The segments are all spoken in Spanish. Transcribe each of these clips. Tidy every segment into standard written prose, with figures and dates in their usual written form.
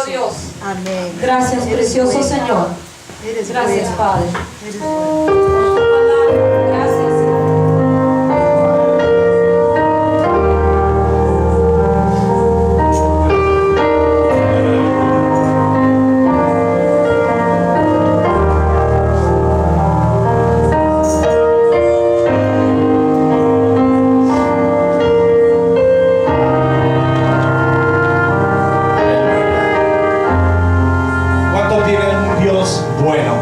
Dios. Amén. Gracias, precioso Señor. Gracias, Padre. Por tu palabra. Gracias, Señor. ¿Cuánto tienen un Dios bueno?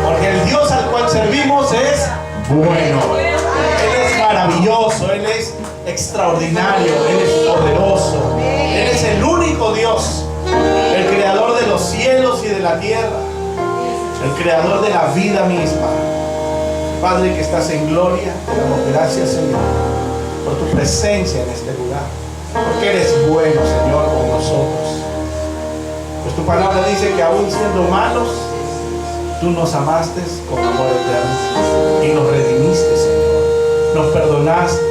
Porque el Dios al cual servimos es bueno. Él es maravilloso, Él es extraordinario, Él es poderoso. Él es el único Dios, el creador de los cielos y de la tierra, el creador de la vida misma. Padre que estás en gloria, te damos gracias, Señor, por tu presencia en este lugar, porque eres bueno, Señor, con nosotros. Pues tu palabra dice que aún siendo malos, tú nos amaste con amor eterno y nos redimiste, Señor. Nos perdonaste,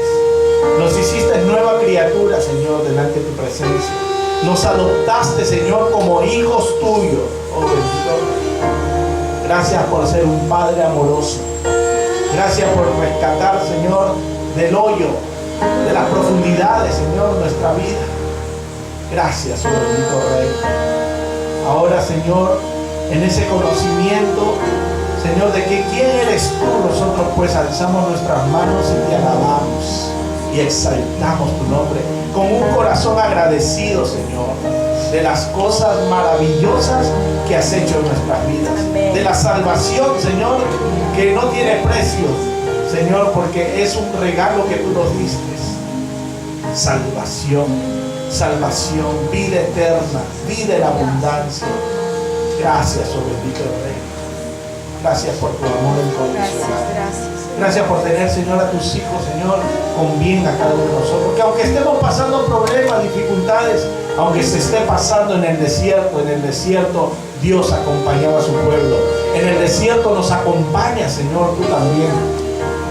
nos hiciste nueva criatura, Señor, delante de tu presencia. Nos adoptaste, Señor, como hijos tuyos. Oh, bendito Rey. Gracias por ser un Padre amoroso. Gracias por rescatar, Señor, del hoyo, de las profundidades, Señor, nuestra vida. Gracias, oh bendito Rey. Ahora, Señor, en ese conocimiento, Señor, de que quién eres tú, nosotros pues alzamos nuestras manos y te alabamos y exaltamos tu nombre con un corazón agradecido, Señor, de las cosas maravillosas que has hecho en nuestras vidas, de la salvación, Señor, que no tiene precio, Señor, porque es un regalo que tú nos diste. Salvación, vida eterna, vida en abundancia. Gracias, oh bendito Rey. Gracias por tu amor incondicional. Gracias por tener, Señor, a tus hijos, Señor, con bien a cada uno de nosotros. Que aunque estemos pasando problemas, dificultades, aunque se esté pasando en el desierto Dios acompañaba a su pueblo. En el desierto nos acompaña, Señor, tú también.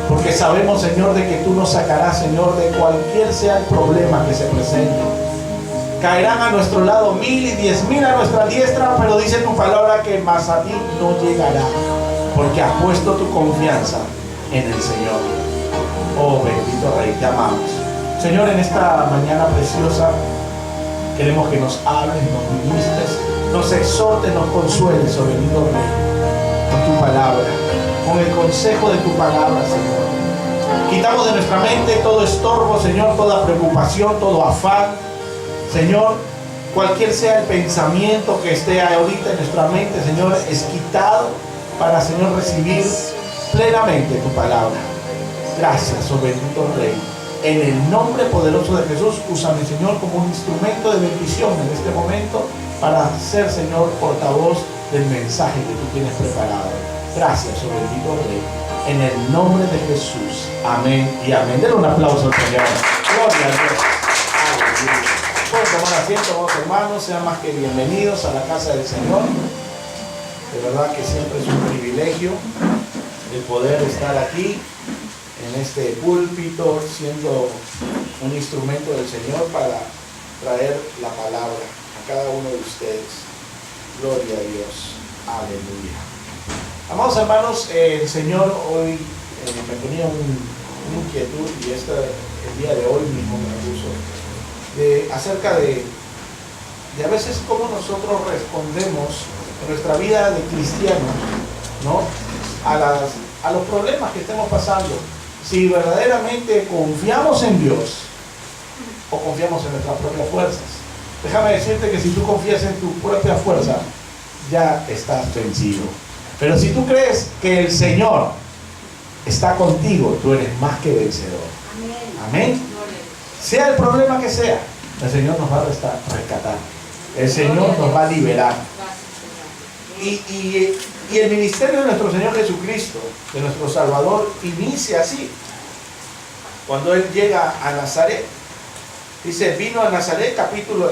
Porque sabemos, Señor, de que tú nos sacarás, Señor, de cualquier sea el problema que se presente. Caerán a nuestro lado 1000 y 10,000 a nuestra diestra, pero dice tu palabra que más a ti no llegará, porque has puesto tu confianza en el Señor. Oh bendito Rey, te amamos. Señor, en esta mañana preciosa queremos que nos hables, nos ministres, nos exhortes, nos consueles, oh bendito Rey, con tu palabra, con el consejo de tu palabra, Señor. Quitamos de nuestra mente todo estorbo, Señor, toda preocupación, todo afán, Señor. Cualquier sea el pensamiento que esté ahorita en nuestra mente, Señor, es quitado para, Señor, recibir plenamente tu palabra. Gracias, oh bendito Rey. En el nombre poderoso de Jesús, úsame, Señor, como un instrumento de bendición en este momento para ser, Señor, portavoz del mensaje que tú tienes preparado. Gracias, oh bendito Rey. En el nombre de Jesús. Amén y amén. Denle un aplauso al Señor. Gloria a Dios. Aleluya. Pueden tomar asiento, amados hermanos, sean más que bienvenidos a la casa del Señor. De verdad que siempre es un privilegio el poder estar aquí en este púlpito siendo un instrumento del Señor para traer la palabra a cada uno de ustedes. Gloria a Dios. Aleluya. Amados hermanos, el Señor hoy me ponía una inquietud y el día de hoy mismo me puso acerca de a veces cómo nosotros respondemos en nuestra vida de cristianos, ¿no? a los problemas que estemos pasando, si verdaderamente confiamos en Dios o confiamos en nuestras propias fuerzas. Déjame decirte que si tú confías en tu propia fuerza, ya estás vencido. Pero si tú crees que el Señor está contigo, tú eres más que vencedor. Amén. Sea el problema que sea, el Señor nos va a rescatar. El Señor nos va a liberar. Y el ministerio de nuestro Señor Jesucristo, de nuestro Salvador, inicia así. Cuando Él llega a Nazaret, dice, vino a Nazaret,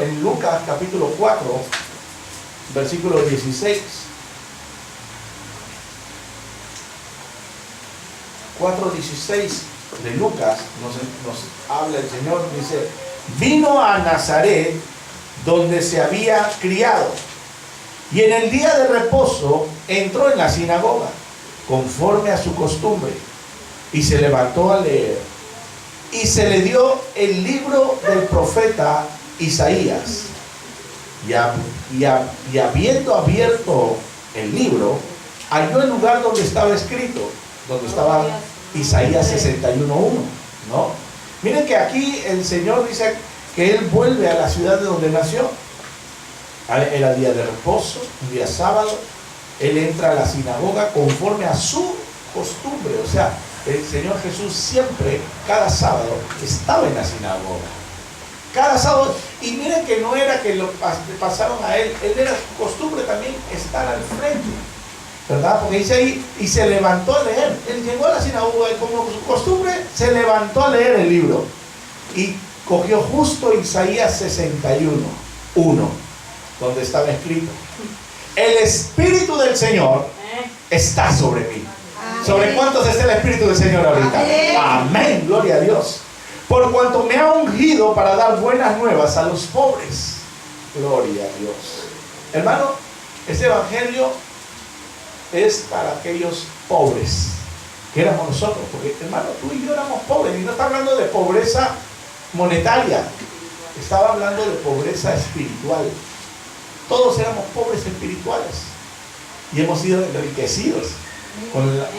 en Lucas capítulo 4, versículo 16. 4:16 de Lucas nos habla el Señor, dice, vino a Nazaret donde se había criado. Y en el día de reposo entró en la sinagoga, conforme a su costumbre, y se levantó a leer. Y se le dio el libro del profeta Isaías. Y habiendo abierto el libro, halló el lugar donde estaba escrito, donde estaba Isaías 61:1, ¿no? Miren que aquí el Señor dice que Él vuelve a la ciudad de donde nació. Era día de reposo, un día sábado. Él entra a la sinagoga conforme a su costumbre. O sea, el Señor Jesús siempre, cada sábado, estaba en la sinagoga. Cada sábado. Y miren que no era que lo pasaron a Él. Él era su costumbre también estar al frente, ¿verdad? Porque dice ahí, y se levantó a leer. Él llegó a la sinagoga y como su costumbre, se levantó a leer el libro. Y cogió justo Isaías 61:1, donde estaba escrito: el Espíritu del Señor está sobre mí. Amén. ¿Sobre cuántos está el Espíritu del Señor ahorita? Amén. Amén, gloria a Dios. Por cuanto me ha ungido para dar buenas nuevas a los pobres. Gloria a Dios. Hermano, este evangelio es para aquellos pobres que éramos nosotros. Porque, hermano, tú y yo éramos pobres. Y no está hablando de pobreza monetaria. Estaba hablando de pobreza espiritual. Todos éramos pobres espirituales. Y hemos sido enriquecidos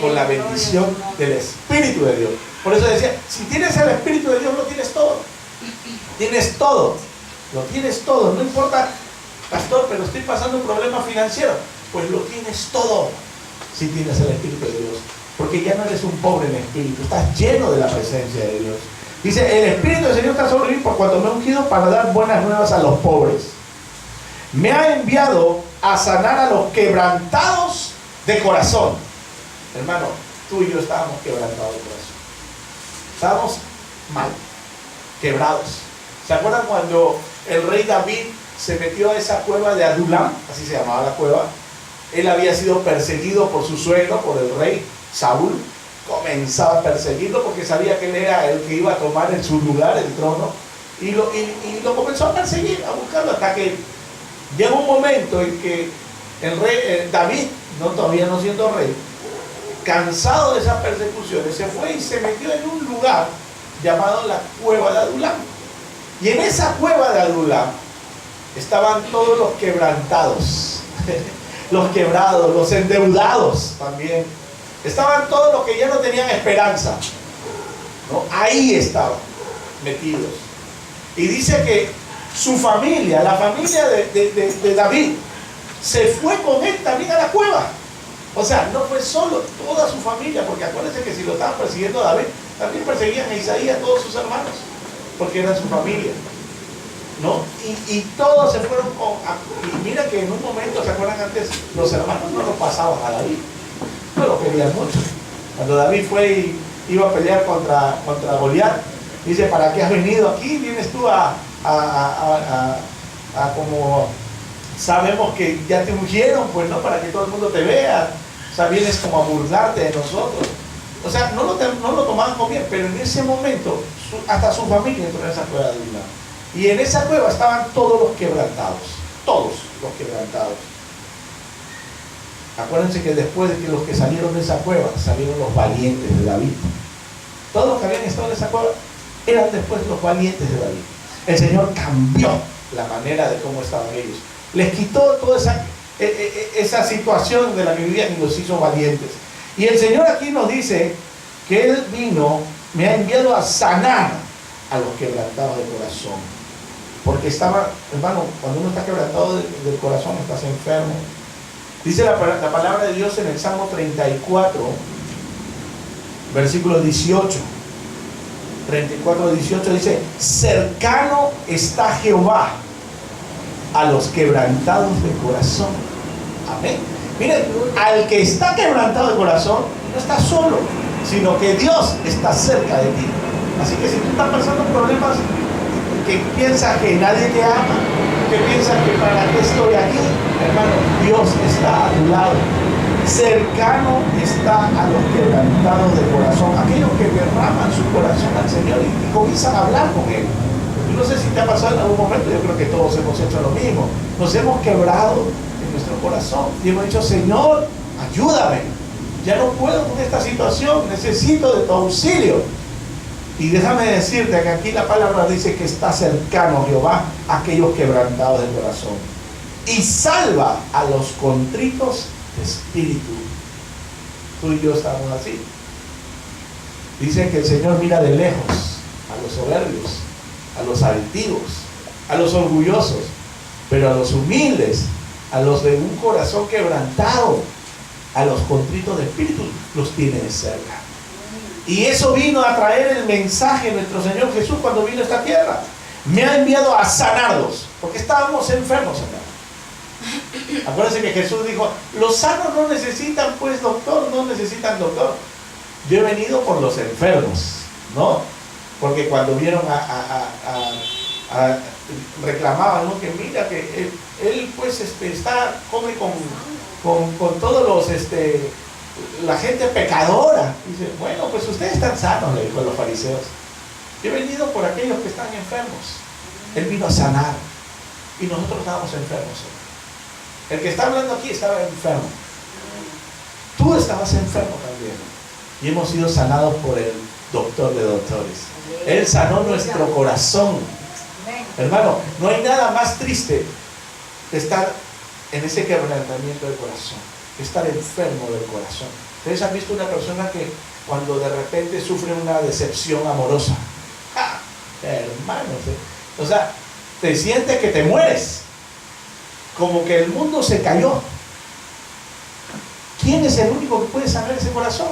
con la bendición del Espíritu de Dios. Por eso decía, si tienes el Espíritu de Dios, lo tienes todo. Tienes todo. Lo tienes todo. No importa, pastor, pero estoy pasando un problema financiero. Pues lo tienes todo si tienes el Espíritu de Dios. Porque ya no eres un pobre en espíritu. Estás lleno de la presencia de Dios. Dice, el Espíritu del Señor está sobre mí por cuanto me ha ungido para dar buenas nuevas a los pobres. Me ha enviado a sanar a los quebrantados de corazón. Hermano, tú y yo estábamos quebrantados de corazón. Estábamos mal, quebrados. ¿Se acuerdan cuando el rey David se metió a esa cueva de Adulam? Así se llamaba la cueva. Él había sido perseguido por su suegro, por el rey Saúl. Comenzaba a perseguirlo porque sabía que él era el que iba a tomar en su lugar el trono. Y lo comenzó a perseguir, a buscarlo, hasta que llegó un momento en que el rey David, todavía no siendo rey, cansado de esas persecuciones, se fue y se metió en un lugar llamado la cueva de Adulam. Y en esa cueva de Adulam estaban todos los quebrantados, los quebrados, los endeudados también. Estaban todos los que ya no tenían esperanza, ¿no? Ahí estaban metidos. Y dice que su familia, la familia de David, se fue con él también a la cueva. O sea, no fue solo, toda su familia, porque acuérdense que si lo estaban persiguiendo a David, también perseguían a Isaías, a todos sus hermanos, porque eran su familia, ¿no? Y todos se fueron y mira que en un momento, ¿se acuerdan antes? Los hermanos no lo pasaban a David, no lo querían mucho. Cuando David fue y iba a pelear contra Goliat, dice, ¿para qué has venido aquí? Vienes tú a como sabemos que ya te ungieron, pues no, para que todo el mundo te vea. O sea, vienes como a burlarte de nosotros. O sea, no lo tomaban con bien, pero en ese momento hasta su familia entró en esa cueva de Adulam. Y en esa cueva estaban todos los quebrantados. Todos los quebrantados. Acuérdense que después de que los que salieron de esa cueva, salieron los valientes de David. Todos los que habían estado en esa cueva eran después los valientes de David. El Señor cambió la manera de cómo estaban ellos. Les quitó toda esa situación de la que vivían y los hizo valientes. Y el Señor aquí nos dice que Él vino, me ha enviado a sanar a los quebrantados de corazón. Porque estaba, hermano, cuando uno está quebrantado del corazón, estás enfermo. Dice la palabra de Dios en el Salmo 34, versículo 18. 34, 18 dice, cercano está Jehová a los quebrantados de corazón. Amén. Miren, al que está quebrantado de corazón, no está solo, sino que Dios está cerca de ti. Así que si tú estás pasando problemas, que piensas que nadie te ama, que piensas que para qué estoy aquí, hermano, Dios está a tu lado. Cercano está a los quebrantados de corazón, aquellos que derraman su corazón al Señor y comienzan a hablar con Él. Yo no sé si te ha pasado en algún momento, yo creo que todos hemos hecho lo mismo. Nos hemos quebrado en nuestro corazón y hemos dicho, Señor, ayúdame. Ya no puedo con esta situación, necesito de tu auxilio. Y déjame decirte que aquí la palabra dice que está cercano Jehová a aquellos quebrantados de corazón y salva a los contritos de espíritu. Tú y yo estamos así. Dice que el Señor mira de lejos a los soberbios, a los altivos, a los orgullosos, pero a los humildes, a los de un corazón quebrantado, a los contritos de espíritu, los tiene de cerca. Y eso vino a traer el mensaje de nuestro Señor Jesús cuando vino a esta tierra. Me ha enviado a sanarlos, porque estábamos enfermos, hermano. Acuérdense que Jesús dijo, los sanos no necesitan, pues, doctor, no necesitan doctor. Yo he venido por los enfermos, ¿no? Porque cuando vieron reclamaban, ¿no? Que mira, que él pues, come con todos los, la gente pecadora. Dice, bueno, pues ustedes están sanos, le dijo a los fariseos. Yo he venido por aquellos que están enfermos. Él vino a sanar. Y nosotros estábamos enfermos. El que está hablando aquí estaba enfermo. Tú estabas enfermo también. Y hemos sido sanados por el doctor de doctores. Él sanó nuestro corazón. Hermano, no hay nada más triste que estar en ese quebrantamiento del corazón, que estar enfermo del corazón. Ustedes han visto una persona que cuando de repente sufre una decepción amorosa, ¡ja! Hermano, o sea, te sientes que te mueres, como que el mundo se cayó. ¿Quién es el único que puede sanar ese corazón?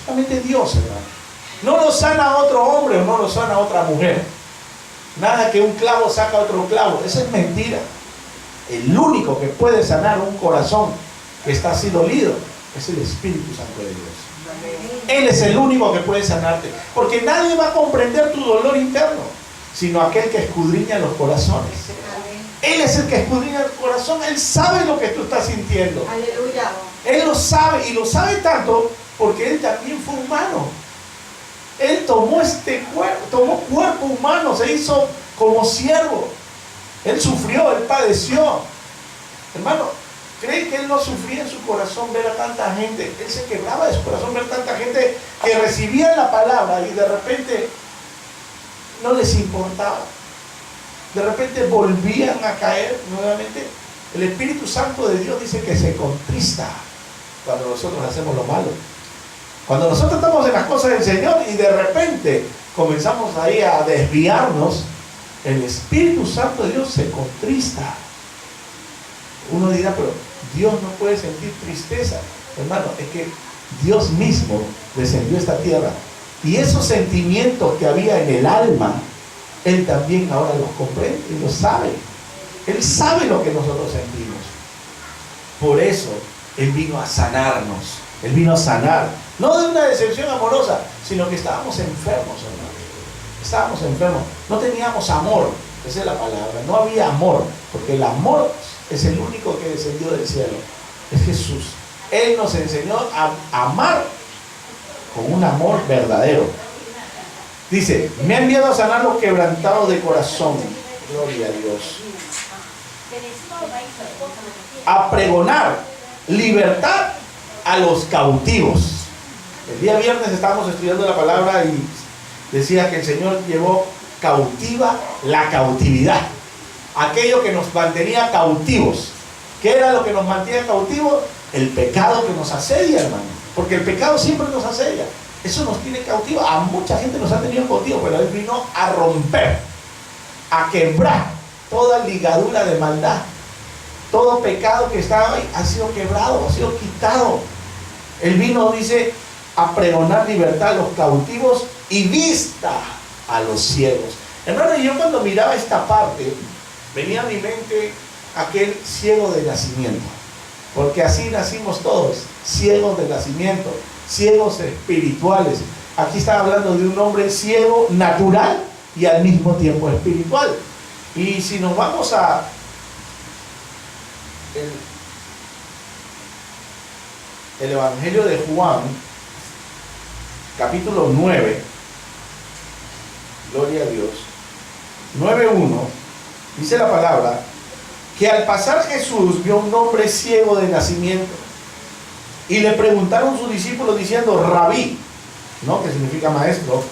Solamente Dios, hermano. No lo sana otro hombre o no lo sana otra mujer. Nada que un clavo saca otro clavo. Eso es mentira. El único que puede sanar un corazón que está así dolido es el Espíritu Santo de Dios. Él es el único que puede sanarte. Porque nadie va a comprender tu dolor interno, sino aquel que escudriña los corazones. Él es el que escudriña el corazón. Él sabe lo que tú estás sintiendo. Aleluya. Él lo sabe, y lo sabe tanto porque Él también fue humano. Él tomó tomó cuerpo humano, se hizo como siervo. Él sufrió, Él padeció. Hermano, ¿cree que Él no sufría en su corazón ver a tanta gente? Él se quebraba de su corazón ver tanta gente que recibía la palabra y de repente no les importaba. De repente volvían a caer nuevamente. El Espíritu Santo de Dios dice que se contrista cuando nosotros hacemos lo malo. Cuando nosotros estamos en las cosas del Señor y de repente comenzamos ahí a desviarnos, el Espíritu Santo de Dios se contrista. Uno dirá, pero Dios no puede sentir tristeza. Hermano, es que Dios mismo descendió a esta tierra y esos sentimientos que había en el alma, Él también ahora los comprende y los sabe. Él sabe lo que nosotros sentimos. Por eso Él vino a sanarnos. Él vino a sanar, no de una decepción amorosa, sino que estábamos enfermos, hermano. Estábamos enfermos, no teníamos amor, esa es la palabra, no había amor, porque el amor es el único que descendió del cielo, es Jesús. Él nos enseñó a amar con un amor verdadero. Dice, me ha enviado a sanar los quebrantados de corazón, gloria a Dios, a pregonar libertad a los cautivos. El día viernes estábamos estudiando la palabra y decía que el Señor llevó cautiva la cautividad, aquello que nos mantenía cautivos. ¿Qué era lo que nos mantenía cautivos? El pecado que nos asedia, hermano, porque el pecado siempre nos asedia. Eso nos tiene cautivos. A mucha gente nos ha tenido cautivos, pero Él vino a romper, a quebrar toda ligadura de maldad. Todo pecado que estaba ahí ha sido quebrado, ha sido quitado. Él vino, dice, a pregonar libertad a los cautivos y vista a los ciegos. Hermano, yo cuando miraba esta parte, venía a mi mente aquel ciego de nacimiento. Porque así nacimos todos, ciegos de nacimiento, ciegos espirituales. Aquí está hablando de un hombre ciego natural y al mismo tiempo espiritual. Y si nos vamos a el Evangelio de Juan, capítulo 9, gloria a Dios, 9:1, dice la palabra, que al pasar Jesús vio un hombre ciego de nacimiento. Y le preguntaron sus discípulos diciendo, Rabí, ¿no? Que significa maestro,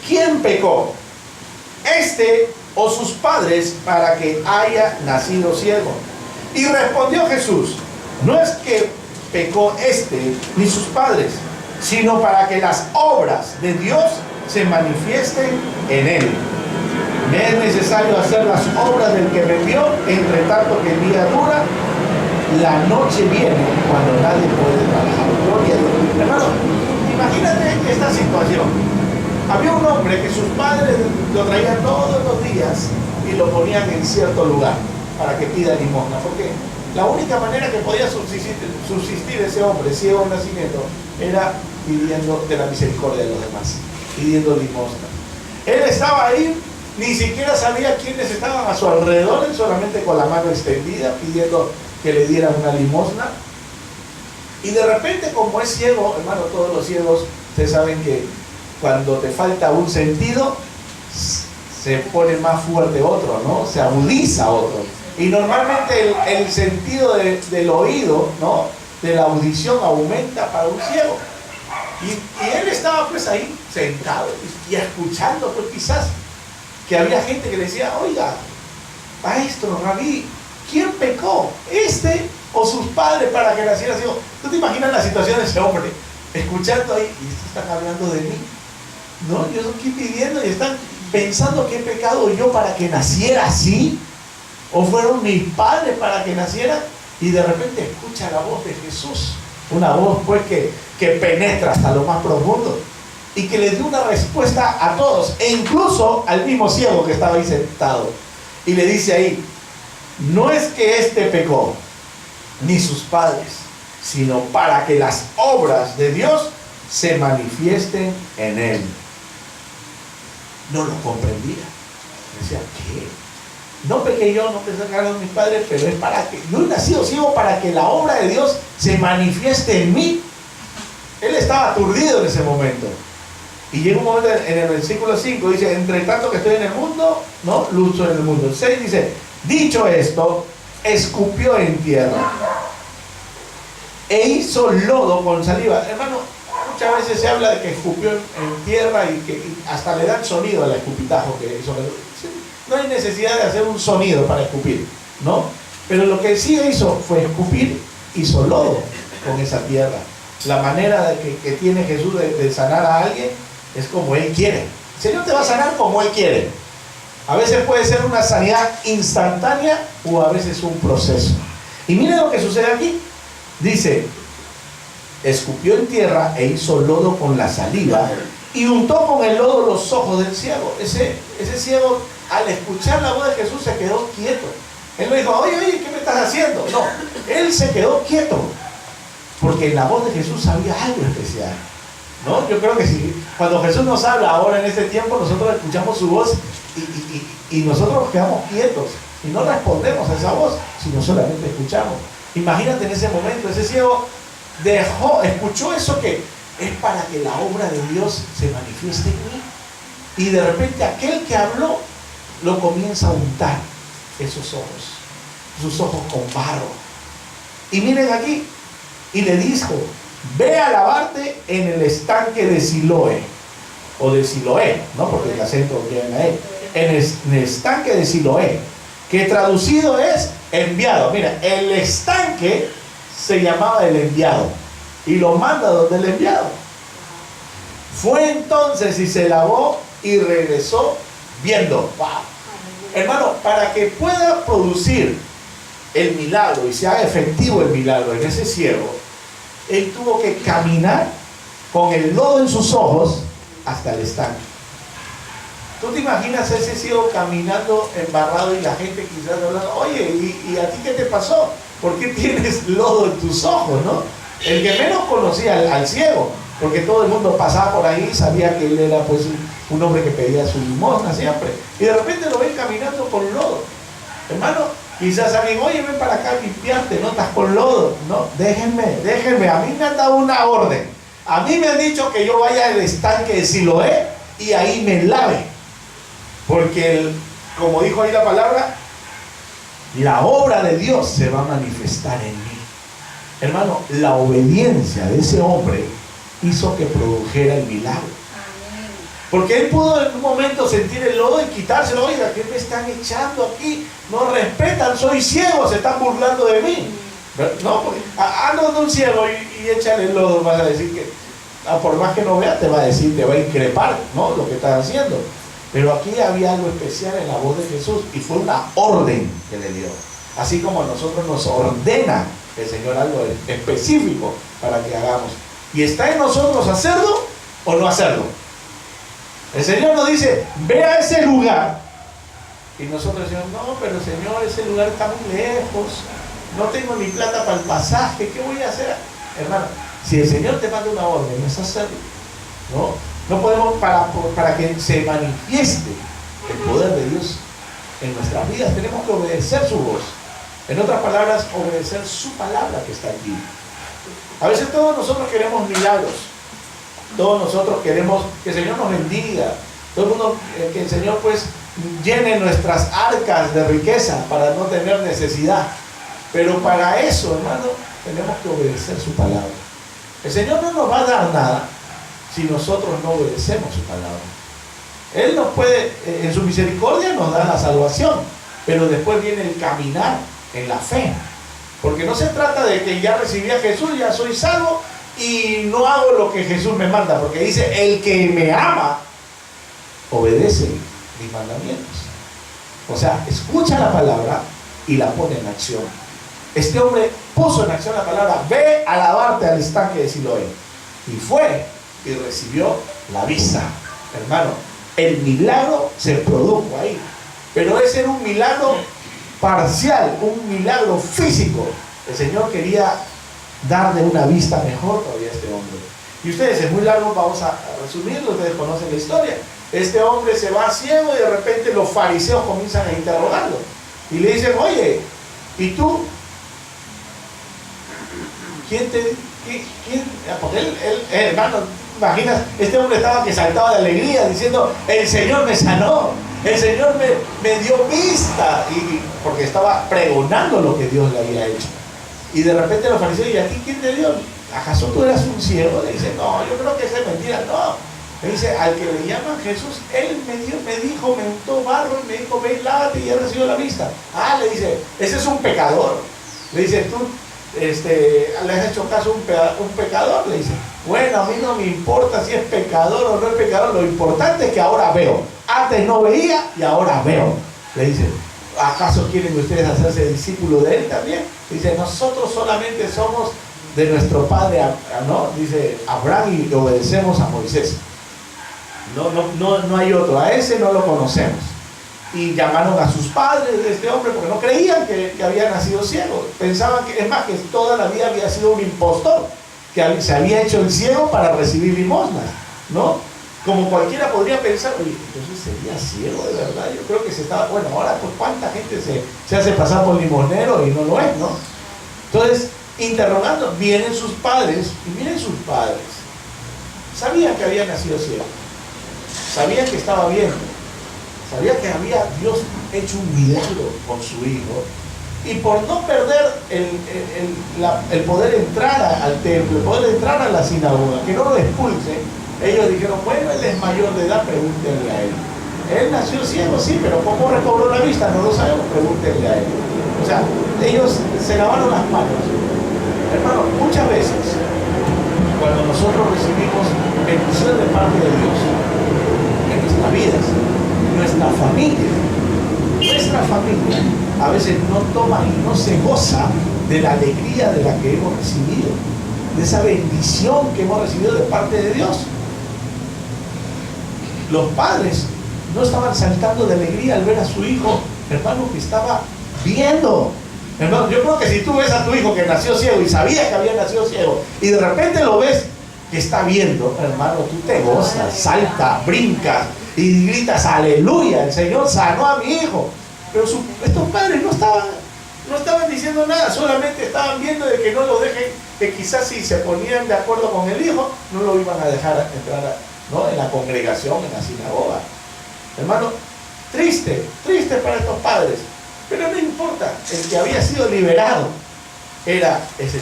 ¿quién pecó? ¿Este o sus padres para que haya nacido ciego? Y respondió Jesús, no es que pecó este ni sus padres, sino para que las obras de Dios se manifiesten en él. Me es necesario hacer las obras del que me envió, entre tanto que el día dura, la noche viene cuando nadie puede trabajar. Gloria a Dios. Hermano, imagínate esta situación. Había un hombre que sus padres lo traían todos los días y lo ponían en cierto lugar para que pida limosna, porque la única manera que podía subsistir ese hombre ciego de nacimiento era pidiendo de la misericordia de los demás, pidiendo limosna. Él estaba ahí, ni siquiera sabía quiénes estaban a su alrededor, él solamente con la mano extendida pidiendo que le dieran una limosna. Y de repente, como es ciego, hermano, todos los ciegos, ustedes saben que cuando te falta un sentido, se pone más fuerte otro, ¿no? Se agudiza otro. Y normalmente el sentido del oído, ¿no? De la audición aumenta para un ciego. Y él estaba pues ahí sentado y escuchando, pues quizás que había gente que le decía, oiga, maestro, Rabí, ¿quién pecó? ¿Este o sus padres para que naciera ciego? ¿Tú te imaginas la situación de ese hombre? Escuchando ahí, y estos están hablando de mí, ¿no? Yo estoy aquí pidiendo y están pensando que he pecado yo para que naciera así, o fueron mis padres para que naciera, y de repente escucha la voz de Jesús, una voz pues que penetra hasta lo más profundo, y que le dio una respuesta a todos, e incluso al mismo ciego que estaba ahí sentado, y le dice ahí, no es que este pecó, ni sus padres, sino para que las obras de Dios se manifiesten en él. No lo comprendía. Decía, ¿qué? No pequé yo, no pecaron mis padres, pero es para que, yo he nacido ciego para que la obra de Dios se manifieste en mí. Él estaba aturdido en ese momento. Y llega un momento en el versículo 5, dice, entre tanto que estoy en el mundo, ¿no? Lucho en el mundo. El 6 dice, dicho esto, escupió en tierra e hizo lodo con saliva. Hermano, muchas veces se habla de que escupió en tierra y que hasta le dan sonido al escupitajo que hizo. No hay necesidad de hacer un sonido para escupir, ¿no? Pero lo que sí hizo fue escupir, hizo lodo con esa tierra. La manera que tiene Jesús de sanar a alguien es como Él quiere. El Señor te va a sanar como Él quiere. A veces puede ser una sanidad instantánea o a veces un proceso. Y mire lo que sucede aquí. Dice, escupió en tierra e hizo lodo con la saliva y untó con el lodo los ojos del ciego. Ese ciego, al escuchar la voz de Jesús, se quedó quieto. Él no dijo, oye, ¿qué me estás haciendo? No, él se quedó quieto porque en la voz de Jesús había algo especial, ¿no? Yo creo que si cuando Jesús nos habla ahora en este tiempo, nosotros escuchamos su voz y nosotros nos quedamos quietos y no respondemos a esa voz, sino solamente escuchamos. Imagínate en ese momento, ese ciego escuchó eso que es para que la obra de Dios se manifieste en mí. Y de repente aquel que habló lo comienza a untar sus ojos con barro. Y miren aquí, y le dijo, ve a lavarte en el estanque de Siloé, o de Siloé, ¿no? Porque el acento viene a él, en el estanque de Siloé, que traducido es enviado. Mira, el estanque se llamaba el enviado, y lo manda donde el enviado. Fue entonces y se lavó y regresó viendo. ¡Wow! Hermano, para que pueda producir el milagro y sea efectivo el milagro en ese ciego, él tuvo que caminar con el lodo en sus ojos hasta el estanque. ¿Tú te imaginas a ese ciego caminando embarrado y la gente quizás hablando, oye, ¿y a ti qué te pasó? ¿Por qué tienes lodo en tus ojos, no? El que menos conocía al ciego, porque todo el mundo pasaba por ahí y sabía que él era pues un hombre que pedía su limosna siempre. Y de repente lo ven caminando con lodo. Hermano, quizás alguien, oye, ven para acá a limpiarte, no estás con lodo. No, déjenme, a mí me han dado una orden. A mí me han dicho que yo vaya al estanque de Siloé y ahí me lave. Porque, como dijo ahí la palabra, la obra de Dios se va a manifestar en mí. Hermano, la obediencia de ese hombre hizo que produjera el milagro. Porque él pudo en un momento sentir el lodo y quitárselo. Oiga, ¿qué me están echando aquí? No respetan, soy ciego, se están burlando de mí. No, porque ando de un ciego y échale el lodo, vas a decir que, por más que no vea, te va a decir, te va a increpar, ¿no? Lo que estás haciendo. Pero aquí había algo especial en la voz de Jesús y fue una orden que le dio. Así como a nosotros nos ordena el Señor algo específico para que hagamos. Y está en nosotros hacerlo o no hacerlo. El Señor nos dice, ve a ese lugar. Y nosotros decimos, no, pero Señor, ese lugar está muy lejos. No tengo ni plata para el pasaje. ¿Qué voy a hacer? Hermano, si el Señor te manda una orden, es hacerlo. No podemos, para que se manifieste el poder de Dios en nuestras vidas, tenemos que obedecer su voz. En otras palabras, obedecer su palabra que está aquí. A veces todos nosotros queremos milagros. Todos nosotros queremos que el Señor nos bendiga. Todo el mundo, que el Señor pues llene nuestras arcas de riqueza para no tener necesidad. Pero para eso, hermano, tenemos que obedecer su palabra. El Señor no nos va a dar nada si nosotros no obedecemos su palabra. Él nos puede, en su misericordia nos da la salvación, pero después viene el caminar en la fe. Porque no se trata de que ya recibí a Jesús, ya soy salvo y no hago lo que Jesús me manda, porque dice, el que me ama obedece mis mandamientos. O sea, escucha la palabra y la pone en acción. Este hombre puso en acción la palabra, ve a lavarte al estanque de Siloé. Y fue y recibió la vista. Hermano, el milagro se produjo ahí. Pero ese era un milagro parcial, un milagro físico. El Señor quería darle una vista mejor todavía a este hombre. Y ustedes, es muy largo, vamos a resumirlo, ustedes conocen la historia. Este hombre se va ciego y de repente los fariseos comienzan a interrogarlo. Y le dicen, oye, ¿y tú? Porque él, hermano, imaginas, este hombre estaba que saltaba de alegría diciendo, el Señor me sanó, el Señor me dio vista, porque estaba pregonando lo que Dios le había hecho. Y de repente los fariseos, ¿y a ti quién te dio? ¿Acaso tú eras un ciego? Le dice, no, yo creo que esa es mentira. No, le dice, al que le llaman Jesús, él me untó barro y me dijo, ve, lávate y he recibido la vista. Ah, le dice, ese es un pecador. Le dice, tú le has hecho caso a un pecador. Le dice, bueno, a mí no me importa si es pecador o no es pecador, lo importante es que ahora veo. Antes no veía y ahora veo. Le dice, ¿acaso quieren ustedes hacerse discípulos de él también? Dice, nosotros solamente somos de nuestro padre, ¿no? Dice Abraham, y obedecemos a Moisés. No hay otro, a ese no lo conocemos. Y llamaron a sus padres de este hombre porque no creían que había nacido ciego. Pensaban que, es más, que toda la vida había sido un impostor, que se había hecho el ciego para recibir limosnas, ¿no? Como cualquiera podría pensar, oye, entonces sería ciego de verdad. Yo creo que se estaba, bueno, ahora pues cuánta gente se hace pasar por limonero y no lo es, ¿no? Entonces, interrogando, vienen sus padres, y miren sus padres, sabían que había nacido ciego, sabían que estaba viendo, sabían que había Dios hecho un milagro con su hijo, y por no perder el poder entrar al templo, el poder entrar a la sinagoga, que no lo expulse, ellos dijeron, bueno, él es mayor de edad, pregúntenle a él. Él nació ciego, sí, pero ¿cómo recobró la vista? No lo sabemos, pregúntenle a él. O sea, ellos se lavaron las manos. Hermano, muchas veces, cuando nosotros recibimos bendición de parte de Dios, en nuestras vidas, nuestra familia, a veces no toma y no se goza de la alegría de la que hemos recibido, de esa bendición que hemos recibido de parte de Dios. Los padres no estaban saltando de alegría al ver a su hijo, hermano, que estaba viendo. Hermano, yo creo que si tú ves a tu hijo que nació ciego y sabías que había nacido ciego y de repente lo ves que está viendo, hermano, tú te gozas, saltas, brincas y gritas, aleluya, el Señor sanó a mi hijo. Pero estos padres no estaban diciendo nada, solamente estaban viendo de que no lo dejen, que quizás si se ponían de acuerdo con el hijo, no lo iban a dejar entrar, ¿no?, en la congregación, en la sinagoga. Hermano, Triste, triste para estos padres. Pero no importa, el que había sido liberado era ese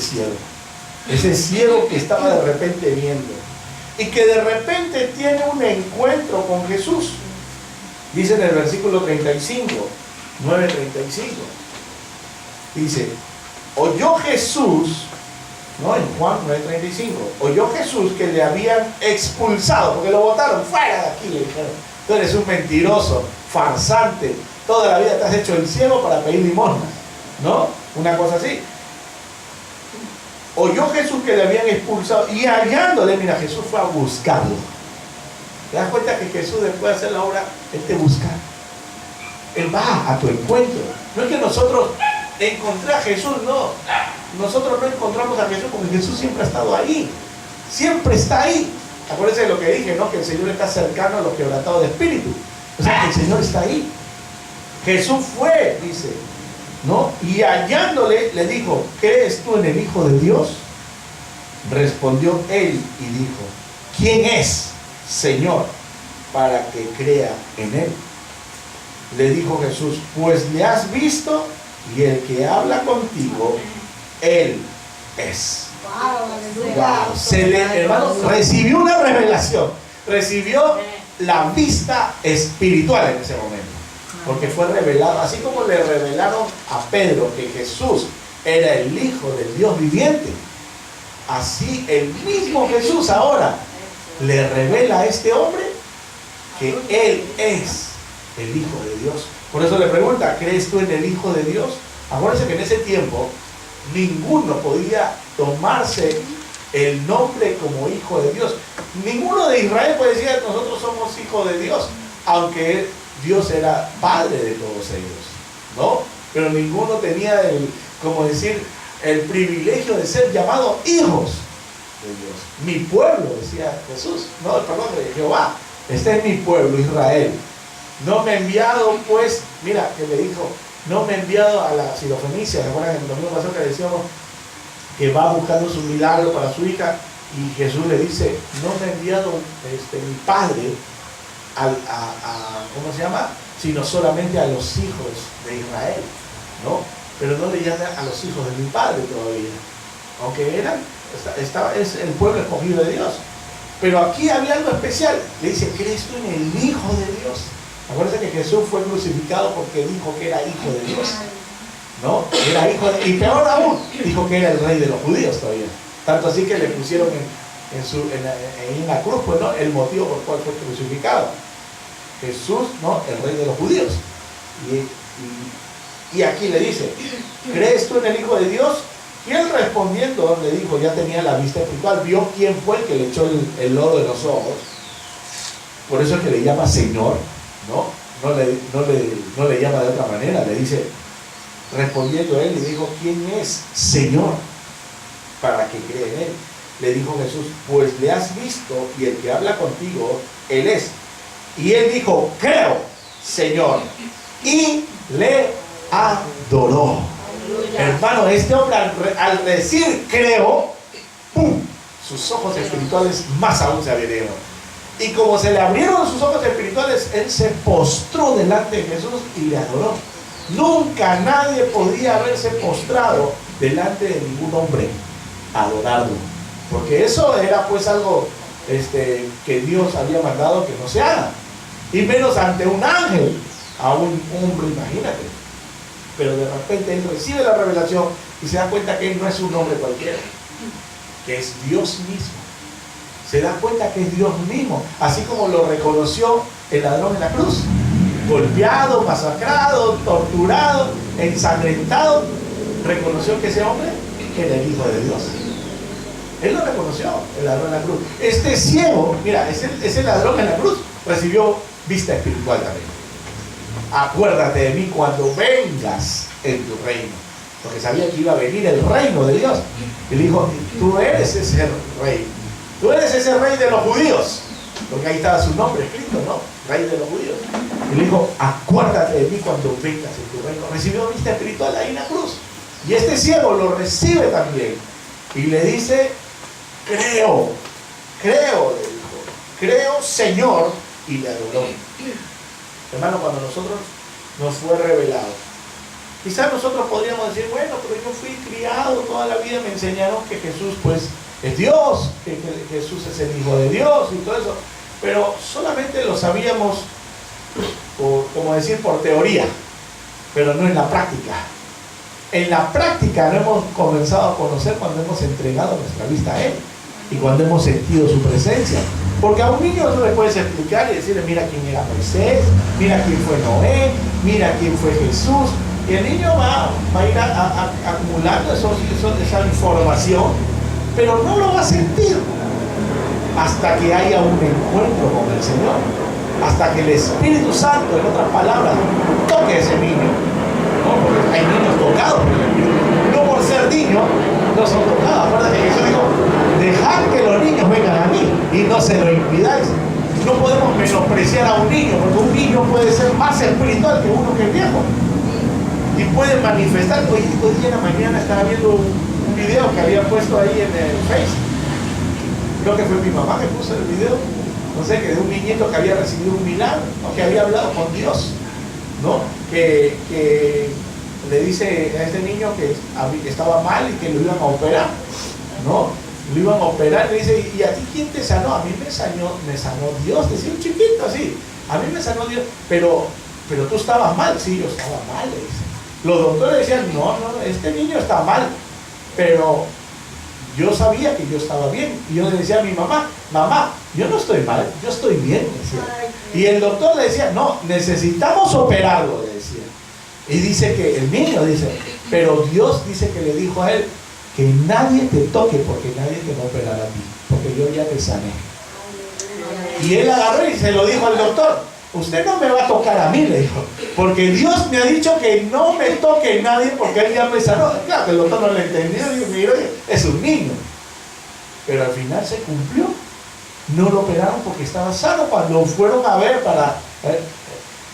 ciego que estaba de repente viendo y que de repente tiene un encuentro con Jesús. Dice en el versículo 35, 9:35, dice, oyó Jesús, ¿no? En Juan 9:35, oyó Jesús que le habían expulsado, porque lo botaron fuera de aquí, le dijeron, tú eres un mentiroso, farsante, toda la vida te has hecho el ciego para pedir limosnas, ¿no? Una cosa así. Oyó Jesús que le habían expulsado y hallándole, mira, Jesús fue a buscarlo. ¿Te das cuenta que Jesús después de hacer la obra, Él te busca? Él va a tu encuentro. No es que nosotros encontré a Jesús, no. Nosotros no encontramos a Jesús porque Jesús siempre ha estado ahí. Siempre está ahí. Acuérdense de lo que dije, ¿no? Que el Señor está cercano a los quebrantados de espíritu. O sea, que el Señor está ahí. Jesús fue, dice, ¿no? Y hallándole, le dijo, ¿crees tú en el Hijo de Dios? Respondió él y dijo, ¿quién es, Señor, para que crea en él? Le dijo Jesús, pues le has visto y el que habla contigo, él es. Wow. Hermano, recibió una revelación, recibió la vista espiritual en ese momento. Porque fue revelado, así como le revelaron a Pedro que Jesús era el Hijo del Dios viviente, así el mismo Jesús ahora le revela a este hombre que Él es el Hijo de Dios. Por eso le pregunta, ¿crees tú en el Hijo de Dios? Acuérdense que en ese tiempo ninguno podía tomarse el nombre como Hijo de Dios. Ninguno de Israel puede decir, nosotros somos hijos de Dios, aunque Dios era padre de todos ellos, ¿no? Pero ninguno tenía el privilegio de ser llamados hijos de Dios. Mi pueblo, decía Jesús, no, perdón, de Jehová, este es mi pueblo, Israel. No me he enviado, pues, mira, que le dijo, no me he enviado a la Sirofenicia. ¿Se acuerdan el domingo pasado que decíamos que va buscando su milagro para su hija? Y Jesús le dice, no me ha enviado mi padre ¿cómo se llama? Sino solamente a los hijos de Israel, ¿no? Pero no le llama a los hijos de mi padre todavía, aunque es el pueblo escogido de Dios. Pero aquí había algo especial. Le dice, ¿crees tú en el Hijo de Dios? Acuérdense que Jesús fue crucificado porque dijo que era hijo de Dios, ¿no? Era hijo y peor aún, dijo que era el rey de los judíos todavía. Tanto así que le pusieron en la cruz, pues, ¿no? El motivo por el cual fue crucificado. Jesús, ¿no? El rey de los judíos. Y aquí le dice, ¿crees tú en el Hijo de Dios? Y él respondiendo le dijo, ya tenía la vista espiritual, vio quién fue el que le echó el lodo de los ojos. Por eso es que le llama Señor, ¿no? No le llama de otra manera, le dice, respondiendo él, le dijo, ¿quién es Señor para que cree en él? Le dijo Jesús, pues le has visto y el que habla contigo, él es. Y él dijo, creo, Señor. Y le adoró. Aleluya. Hermano, este hombre al decir creo, ¡pum!, sus ojos espirituales más aún se abrieron. Y como se le abrieron sus ojos espirituales, él se postró delante de Jesús y le adoró. Nunca nadie podía haberse postrado delante de ningún hombre a adorarlo. Porque eso era pues algo que Dios había mandado que no se haga. Y menos ante un ángel, a un hombre, imagínate. Pero de repente él recibe la revelación y se da cuenta que él no es un hombre cualquiera, que es Dios mismo. Se da cuenta que es Dios mismo, así como lo reconoció el ladrón en la cruz, golpeado, masacrado, torturado, ensangrentado, reconoció que ese hombre era el Hijo de Dios. Él lo reconoció, el ladrón en la cruz. Este ciego, mira, ese ladrón en la cruz recibió vista espiritual también. Acuérdate de mí cuando vengas en tu reino, porque sabía que iba a venir el reino de Dios. Y le dijo, tú eres ese rey, tú eres ese rey de los judíos, porque ahí estaba su nombre escrito, ¿no? Rey de los judíos. Y le dijo, acuérdate de mí cuando vengas en tu reino. Recibió vista espiritual ahí en la cruz. Y este ciego lo recibe también. Y le dice, creo, le dijo, creo, Señor, y le adoró. Hermano, cuando nosotros nos fue revelado. Quizás nosotros podríamos decir, bueno, pero yo fui criado toda la vida, me enseñaron que Jesús pues es Dios, que Jesús es el Hijo de Dios y todo eso, pero solamente lo sabíamos, como decir, por teoría, pero no en la práctica. En la práctica lo hemos comenzado a conocer cuando hemos entregado nuestra vista a Él y cuando hemos sentido su presencia. Porque a un niño no le puedes explicar y decirle, mira quién era Moisés, mira quién fue Noé, mira quién fue Jesús. Y el niño va a ir acumulando esa información, pero no lo va a sentir hasta que haya un encuentro con el Señor, hasta que el Espíritu Santo, en otras palabras, toque a ese niño, ¿no? Porque hay niños tocados por el Espíritu, no por ser niños no son tocados. Acuérdate que Jesús dijo, dejad que los niños vengan a mí y no se lo impidáis. No podemos menospreciar a un niño, porque un niño puede ser más espiritual que uno que es viejo y puede manifestar. Hoy día en la mañana estaba viendo un video que había puesto ahí en el Facebook. Creo que fue mi mamá que puso el video, no sé, que de un niñito que había recibido un milagro, ¿no? Que había hablado con Dios, ¿no? Que le dice a este niño que estaba mal y que lo iban a operar, ¿no? Lo iban a operar, le dice, ¿y a ti quién te sanó? A mí me sanó Dios, decía un chiquito así, a mí me sanó Dios, pero tú estabas mal. Sí, yo estaba mal, le dice. Los doctores decían, no, este niño está mal, pero yo sabía que yo estaba bien. Y yo le decía a mi mamá, yo no estoy mal, yo estoy bien, decía. Y el doctor le decía, no, necesitamos operarlo, le decía. Y dice que el niño dice, pero Dios dice que le dijo a él, que nadie te toque porque nadie te va a operar a ti, porque yo ya te sané. Y él agarró y se lo dijo al doctor, usted no me va a tocar a mí, le dijo, porque Dios me ha dicho que no me toque nadie porque él ya me sanó. Claro que el doctor no le entendió, dijo, mira, es un niño. Pero al final se cumplió. No lo operaron porque estaba sano. Cuando fueron a ver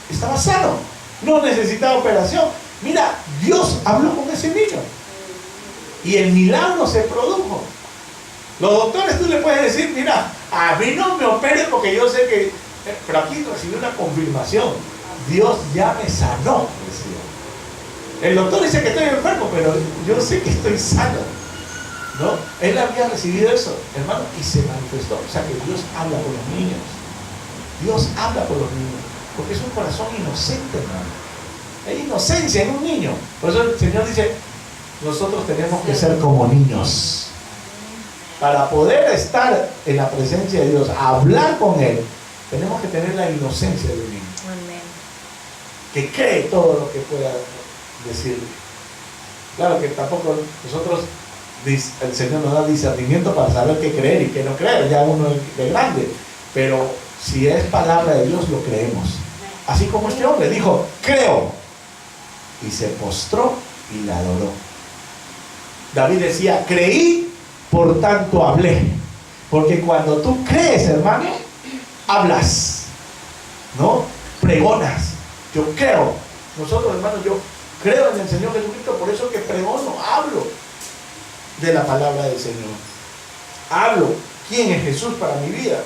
estaba sano, no necesitaba operación. Mira, Dios habló con ese niño y el milagro se produjo. Los doctores, tú le puedes decir, mira, a mí no me operen porque yo sé que, pero aquí recibí una confirmación, Dios ya me sanó, decía. El doctor dice que estoy enfermo, pero yo sé que estoy sano, ¿no? Él había recibido eso, hermano, y se manifestó. O sea que Dios habla con los niños. Dios habla con los niños, porque es un corazón inocente, hermano. Hay inocencia en un niño. Por eso el Señor dice, nosotros tenemos que ser como niños. Para poder estar en la presencia de Dios, hablar con Él, tenemos que tener la inocencia de un niño. Que cree todo lo que pueda decirle. Claro que tampoco nosotros, el Señor nos da discernimiento para saber qué creer y qué no creer, ya uno de grande. Pero si es palabra de Dios, lo creemos. Así como este hombre dijo, creo. Y se postró y la adoró. David decía, creí, por tanto hablé. Porque cuando tú crees, hermano, hablas, ¿no? Pregonas. Yo creo. Nosotros, hermanos, yo creo en el Señor Jesucristo, por eso que pregono, hablo de la palabra del Señor. Hablo quién es Jesús para mi vida.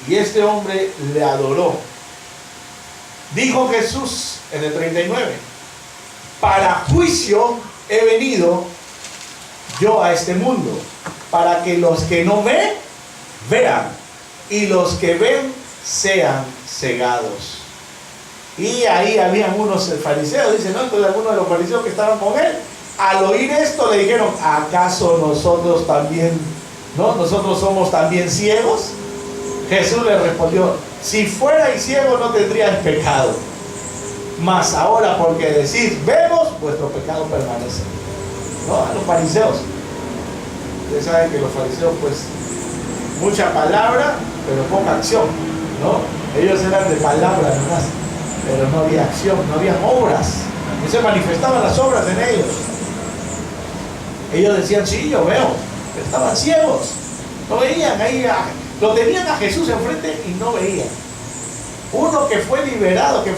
Y este hombre le adoró. Dijo Jesús en el 39, para juicio he venido yo a este mundo, para que los que no ven, vean, y los que ven sean cegados. Y ahí habían unos fariseos, dice, ¿no? Entonces algunos de los fariseos que estaban con él, al oír esto le dijeron, ¿acaso nosotros también, no? ¿Nosotros somos también ciegos? Jesús le respondió, si fuerais ciegos no tendríais pecado, mas ahora porque decís, vemos, vuestro pecado permanece. ¿No? A los fariseos. Ustedes saben que los fariseos, pues, mucha palabra, pero poca acción, ¿no? Ellos eran de palabra nomás, pero no había acción, no había obras. Y se manifestaban las obras en ellos. Ellos decían, sí, yo veo, pero estaban ciegos. No veían ahí, lo tenían a Jesús enfrente y no veían. Uno que fue liberado, que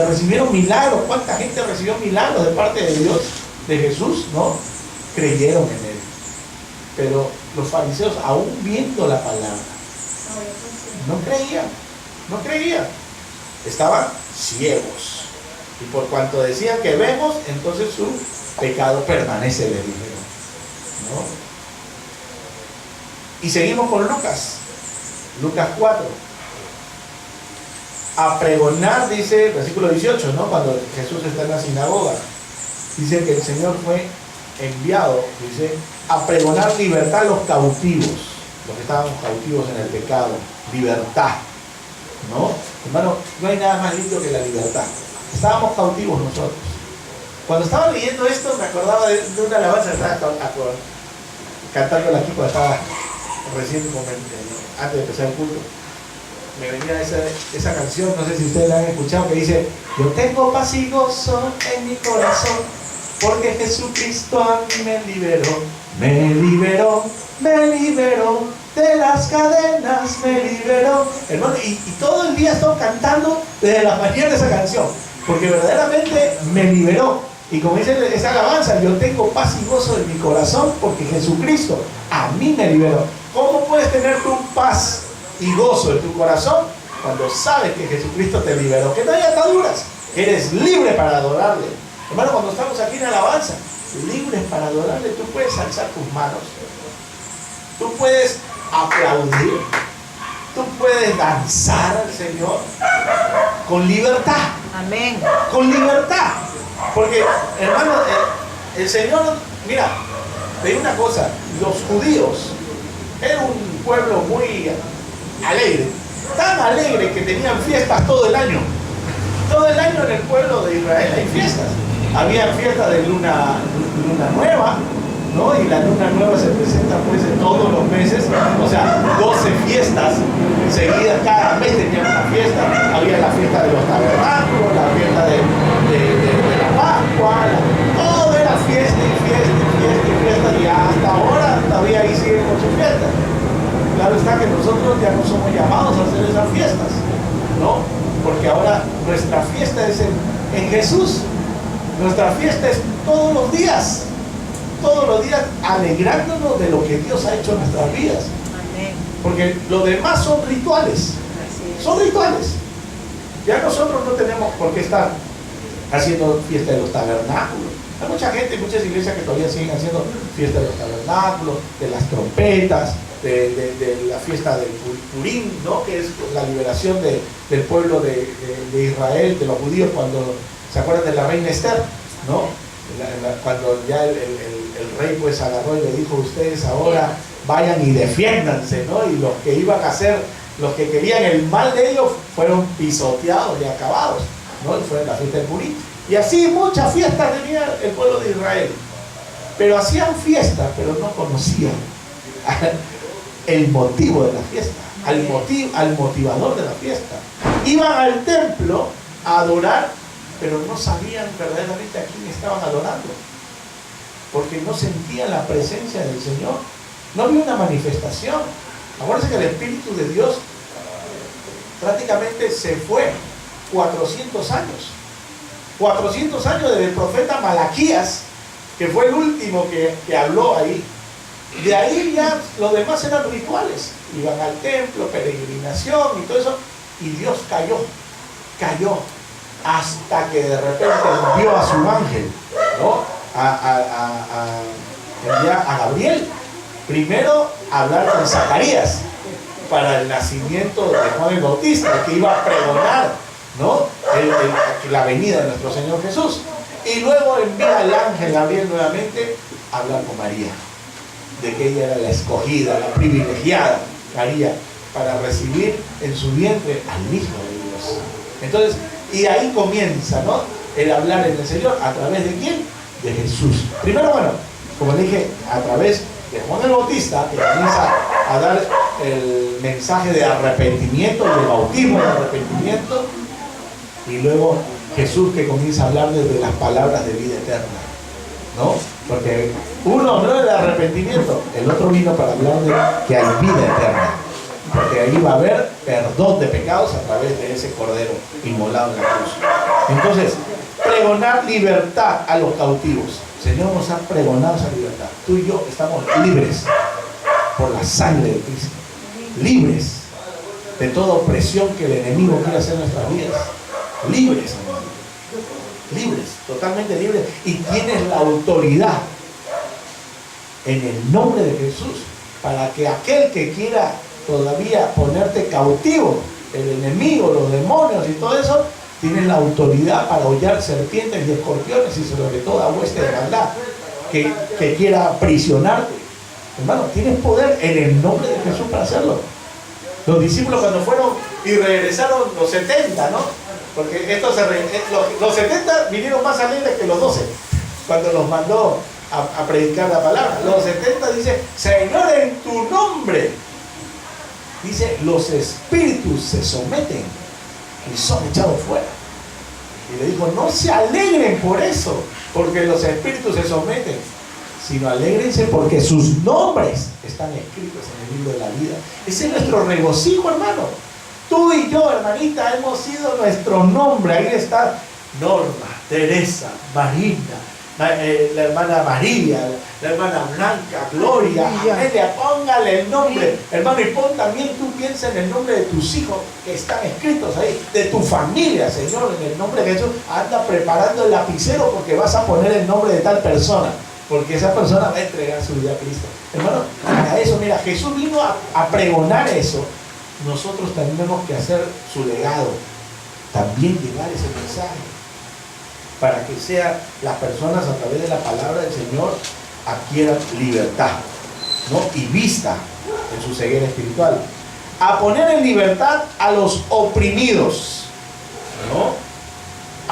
recibieron milagros. ¿Cuánta gente recibió milagros de parte de Dios, de Jesús? ¿No? Creyeron en Él. Pero los fariseos, aún viendo la palabra, no creían. No creían. Estaban ciegos. Y por cuanto decían que vemos, entonces su pecado permanece, le dijeron, ¿no? Y seguimos con Lucas. Lucas 4. A pregonar, dice, versículo 18, ¿no? Cuando Jesús está en la sinagoga. Dice que el Señor fue enviado, dice, a pregonar libertad a los cautivos, los que estaban cautivos en el pecado, libertad, ¿no? Hermano, no hay nada más lindo que la libertad. Estábamos cautivos nosotros. Cuando estaba leyendo esto, me acordaba de una alabanza que estaba cantándola aquí cuando estaba recién, antes de empezar el culto. Me venía esa canción, no sé si ustedes la han escuchado, que dice: yo tengo paz y gozo en mi corazón, porque Jesucristo a mí me liberó de las cadenas, me liberó. Hermano, y todo el día estoy cantando desde la mañana esa canción, porque verdaderamente me liberó. Y como dice esa alabanza, yo tengo paz y gozo en mi corazón, porque Jesucristo a mí me liberó. ¿Cómo puedes tener tu paz y gozo en tu corazón cuando sabes que Jesucristo te liberó? Que no hay ataduras, eres libre para adorarle. Hermano, cuando estamos aquí en alabanza, libres para adorarle, tú puedes alzar tus manos, tú puedes aplaudir, tú puedes danzar al Señor con libertad. Amén. Con libertad. Porque, hermano, el Señor, mira, te digo una cosa, los judíos eran un pueblo muy alegre, tan alegre que tenían fiestas todo el año. Todo el año en el pueblo de Israel hay fiestas. Había fiestas de luna nueva, ¿no? Y la luna nueva se presenta pues en todos los meses, o sea, 12 fiestas seguidas, cada mes tenían una fiesta. Había la fiesta de los tabernáculos, la fiesta de la Pascua, todo era fiesta y fiesta y fiesta y fiesta, y hasta ahora todavía ahí siguen con sus fiestas. Claro está que nosotros ya no somos llamados a hacer esas fiestas, ¿no? Porque ahora nuestra fiesta es en Jesús. Nuestra fiesta es todos los días alegrándonos de lo que Dios ha hecho en nuestras vidas. Amén. Porque lo demás son rituales. Son rituales. Ya nosotros no tenemos por qué estar haciendo fiesta de los tabernáculos. Hay mucha gente, muchas iglesias que todavía siguen haciendo fiesta de los tabernáculos, de las trompetas, de la fiesta del Purim, ¿no? Que es la liberación del pueblo de Israel, de los judíos, cuando se acuerdan de la reina Esther, ¿no? Cuando ya el rey pues agarró y le dijo: ustedes ahora vayan y defiéndanse, ¿no? Y los que iban a hacer, los que querían el mal de ellos, fueron pisoteados y acabados, ¿no? Y fue la fiesta del Purim. Y así muchas fiestas tenía el pueblo de Israel, pero hacían fiestas, pero no conocían el motivo de la fiesta, al motivador de la fiesta. Iban al templo a adorar, pero no sabían verdaderamente a quién estaban adorando, porque no sentían la presencia del Señor. No había una manifestación. Acuérdense que el Espíritu de Dios prácticamente se fue 400 años. 400 años desde el profeta Malaquías, que fue el último que habló ahí. De ahí ya los demás eran rituales. Iban al templo, peregrinación y todo eso. Y Dios cayó. Hasta que de repente envió a su ángel, ¿no? A Gabriel. Primero a hablar con Zacarías para el nacimiento de Juan el Bautista, que iba a pregonar, ¿no? La venida de nuestro Señor Jesús. Y luego envía al ángel Gabriel nuevamente a hablar con María, de que ella era la escogida, la privilegiada, María, para recibir en su vientre al Hijo de Dios. Entonces, y ahí comienza, ¿no? El hablar en el Señor. ¿A través de quién? De Jesús. Primero, bueno, como dije, a través de Juan el Bautista, que comienza a dar el mensaje de arrepentimiento, de bautismo de arrepentimiento, y luego Jesús, que comienza a hablar desde las palabras de vida eterna, ¿no? Porque uno habló del arrepentimiento, el otro vino para hablar de que hay vida eterna, porque ahí va a haber perdón de pecados a través de ese cordero inmolado en la cruz. Entonces, pregonar libertad a los cautivos. El Señor nos ha pregonado esa libertad. Tú y yo estamos libres por la sangre de Cristo. Libres. de toda opresión que el enemigo quiere hacer en nuestras vidas. Libres, hermano. Libres, totalmente libres. Y tienes la autoridad en el nombre de Jesús para que aquel que quiera todavía ponerte cautivo, el enemigo, los demonios y todo eso, tienes la autoridad para hollar serpientes y escorpiones y sobre toda hueste de maldad que quiera aprisionarte. Hermano, tienes poder en el nombre de Jesús para hacerlo. Los discípulos cuando fueron y regresaron los 70, ¿no? Porque los 70 vinieron más alegres que los 12 cuando los mandó a predicar la palabra. Los 70 dice, Señor, en tu nombre, dice, los espíritus se someten y son echados fuera. Y le dijo, no se alegren por eso, porque los espíritus se someten, sino alégrense porque sus nombres están escritos en el libro de la vida. Ese es nuestro regocijo, hermano. Tú y yo, hermanita, hemos sido nuestro nombre. Ahí está Norma, Teresa, Marina, la hermana María, la hermana Blanca, Gloria, Amelia. Póngale el nombre, hermano, y pon también, tú piensa en el nombre de tus hijos que están escritos ahí, de tu familia, Señor, en el nombre de Jesús. Anda preparando el lapicero porque vas a poner el nombre de tal persona, porque esa persona va a entregar su vida a Cristo. Hermano, para eso, mira, Jesús vino a pregonar eso. Nosotros también tenemos que hacer su legado, también llevar ese mensaje, para que sea las personas a través de la palabra del Señor adquieran libertad, ¿no? Y vista en su ceguera espiritual. A poner en libertad a los oprimidos, ¿no?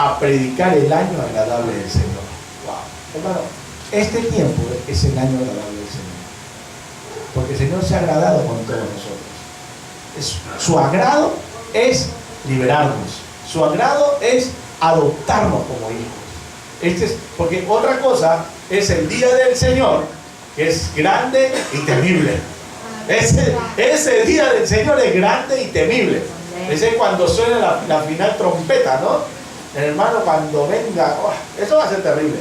A predicar el año agradable del Señor. Wow. Hermano, este tiempo es el año agradable del Señor, porque el Señor se ha agradado con todos nosotros. Su agrado es liberarnos, su agrado es adoptarnos como hijos. Porque otra cosa es el día del Señor, que es grande y temible. Ese día del Señor es grande y temible. Ese es cuando suena la final trompeta, ¿no? Hermano, cuando venga, eso va a ser terrible.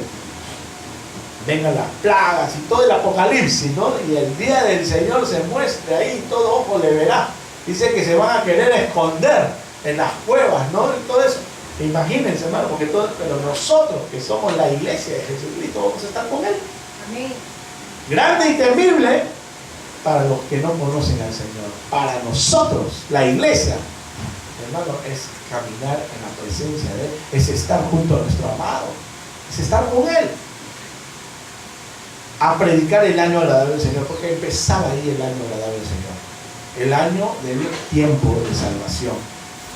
Vengan las plagas y todo el apocalipsis, ¿no? Y el día del Señor se muestre ahí, todo ojo le verá. Dice que se van a querer esconder en las cuevas, ¿no? Y todo eso. Imagínense, hermano, pero nosotros que somos la iglesia de Jesucristo vamos a estar con Él. Amén. Grande y temible para los que no conocen al Señor. Para nosotros, la iglesia, hermano, es caminar en la presencia de Él, es estar junto a nuestro amado, es estar con Él. A predicar el año agradable del Señor, porque empezaba ahí el año agradable del Señor. El año del tiempo de salvación.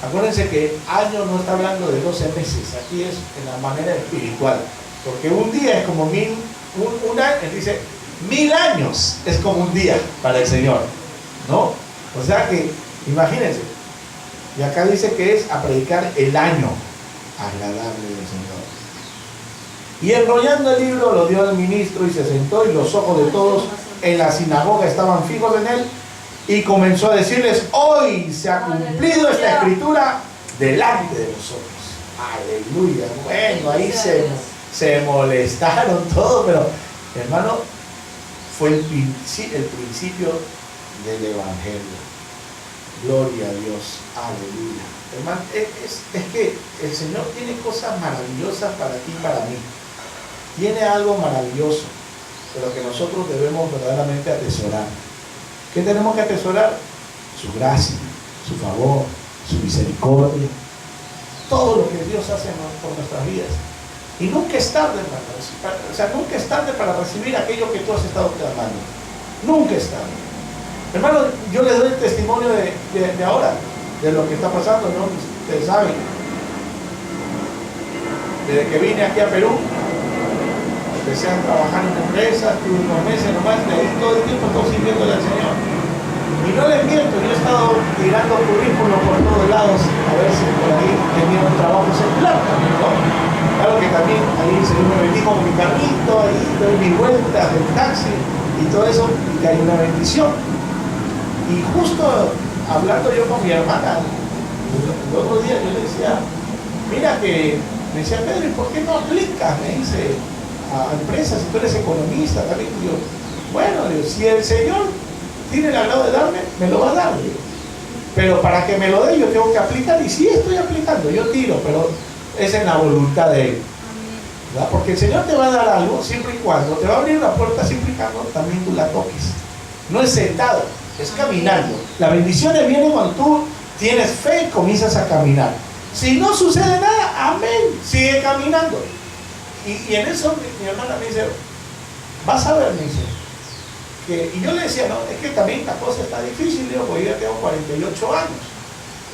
Acuérdense que año no está hablando de 12 meses, aquí es en la manera espiritual, porque un día es como un año, dice 1000 años es como un día para el Señor, ¿no? O sea que, imagínense, y acá dice que es a predicar el año agradable del Señor. Y enrollando el libro lo dio al ministro y se sentó, y los ojos de todos en la sinagoga estaban fijos en él. Y comenzó a decirles, hoy se ha cumplido esta escritura delante de nosotros. Aleluya. Bueno, ahí se molestaron todos, pero hermano, fue el principio del Evangelio. Gloria a Dios. Aleluya. Hermano, es que el Señor tiene cosas maravillosas para ti y para mí. Tiene algo maravilloso, pero que nosotros debemos verdaderamente atesorar. ¿Qué tenemos que atesorar? Su gracia, su favor, su misericordia, todo lo que Dios hace por nuestras vidas. Y nunca es tarde, hermano. O sea, nunca es tarde para recibir aquello que tú has estado clamando. Nunca es tarde. Hermano, yo les doy el testimonio de ahora, de lo que está pasando, ¿no? Ustedes saben. Desde que vine aquí a Perú, empecé a trabajar en una empresa, tuve unos meses nomás, de ahí todo el tiempo estoy sirviéndole al Señor. Y no les miento, yo he estado tirando currículos por todos lados, a ver si por ahí tenía un trabajo secular también, ¿no? Claro que también ahí el Señor me bendijo con mi carrito, ahí doy mi vuelta del taxi y todo eso, y que hay una bendición. Y justo hablando yo con mi hermana, el otro día yo le decía, mira que, me decía, Pedro, ¿y por qué no aplicas? Me dice, a empresas, si tú eres economista también. Y yo, bueno, si el Señor tiene el agrado de darme, me lo va a dar. Pero para que me lo dé yo tengo que aplicar, y sí estoy aplicando, yo tiro, pero es en la voluntad de Él. ¿Verdad? Porque el Señor te va a dar algo siempre y cuando, te va a abrir una puerta siempre y cuando también tú la toques. No es sentado, es caminando. La bendición viene cuando tú tienes fe y comienzas a caminar. Si no sucede nada, amén, sigue caminando. Y en eso mi hermana me dice, vas a ver, me dice, y yo le decía, no, es que también la cosa está difícil, digo, porque yo ya tengo 48 años.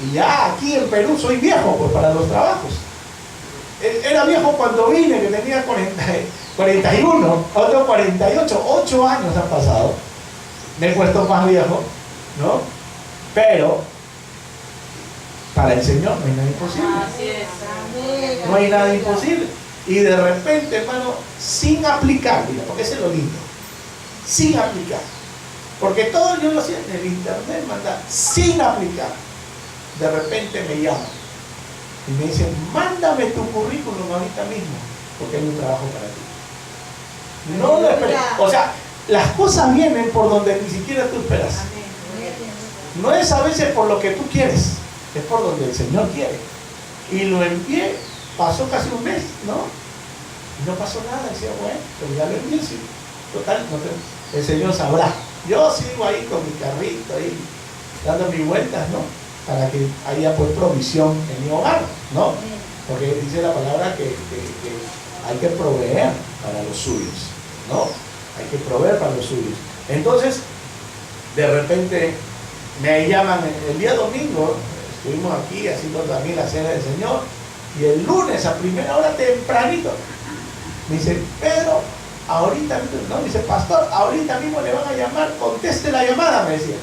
Y ya aquí en Perú soy viejo, pues, para los trabajos. Era viejo cuando vine, que tenía 41, otro 48, 8 años han pasado. Me he puesto más viejo, ¿no? Pero para el Señor no hay nada imposible. Así es. No hay nada imposible. Y de repente, hermano, sin aplicar, mira, porque ese es lo lindo, sin aplicar. Porque todo yo lo hacía en el internet, manda, sin aplicar. De repente me llaman y me dicen, mándame tu currículum ahorita mismo, porque hay un trabajo para ti. No lo esperes. O sea, las cosas vienen por donde ni siquiera tú esperas. No es a veces por lo que tú quieres, es por donde el Señor quiere. Y lo envié, pasó casi un mes, ¿no? Y no pasó nada, decía, bueno, pero ya lo envié, sí. Total, el Señor sabrá. Yo sigo ahí con mi carrito, ahí, dando mis vueltas, ¿no? Para que haya pues provisión en mi hogar, ¿no? Porque dice la palabra que hay que proveer para los suyos, ¿no? Hay que proveer para los suyos. Entonces, de repente me llaman el día domingo, estuvimos aquí haciendo también la cena del Señor, y el lunes a primera hora tempranito me dice, Pedro, ahorita, no, me dice, pastor, ahorita mismo le van a llamar, conteste la llamada, me decía.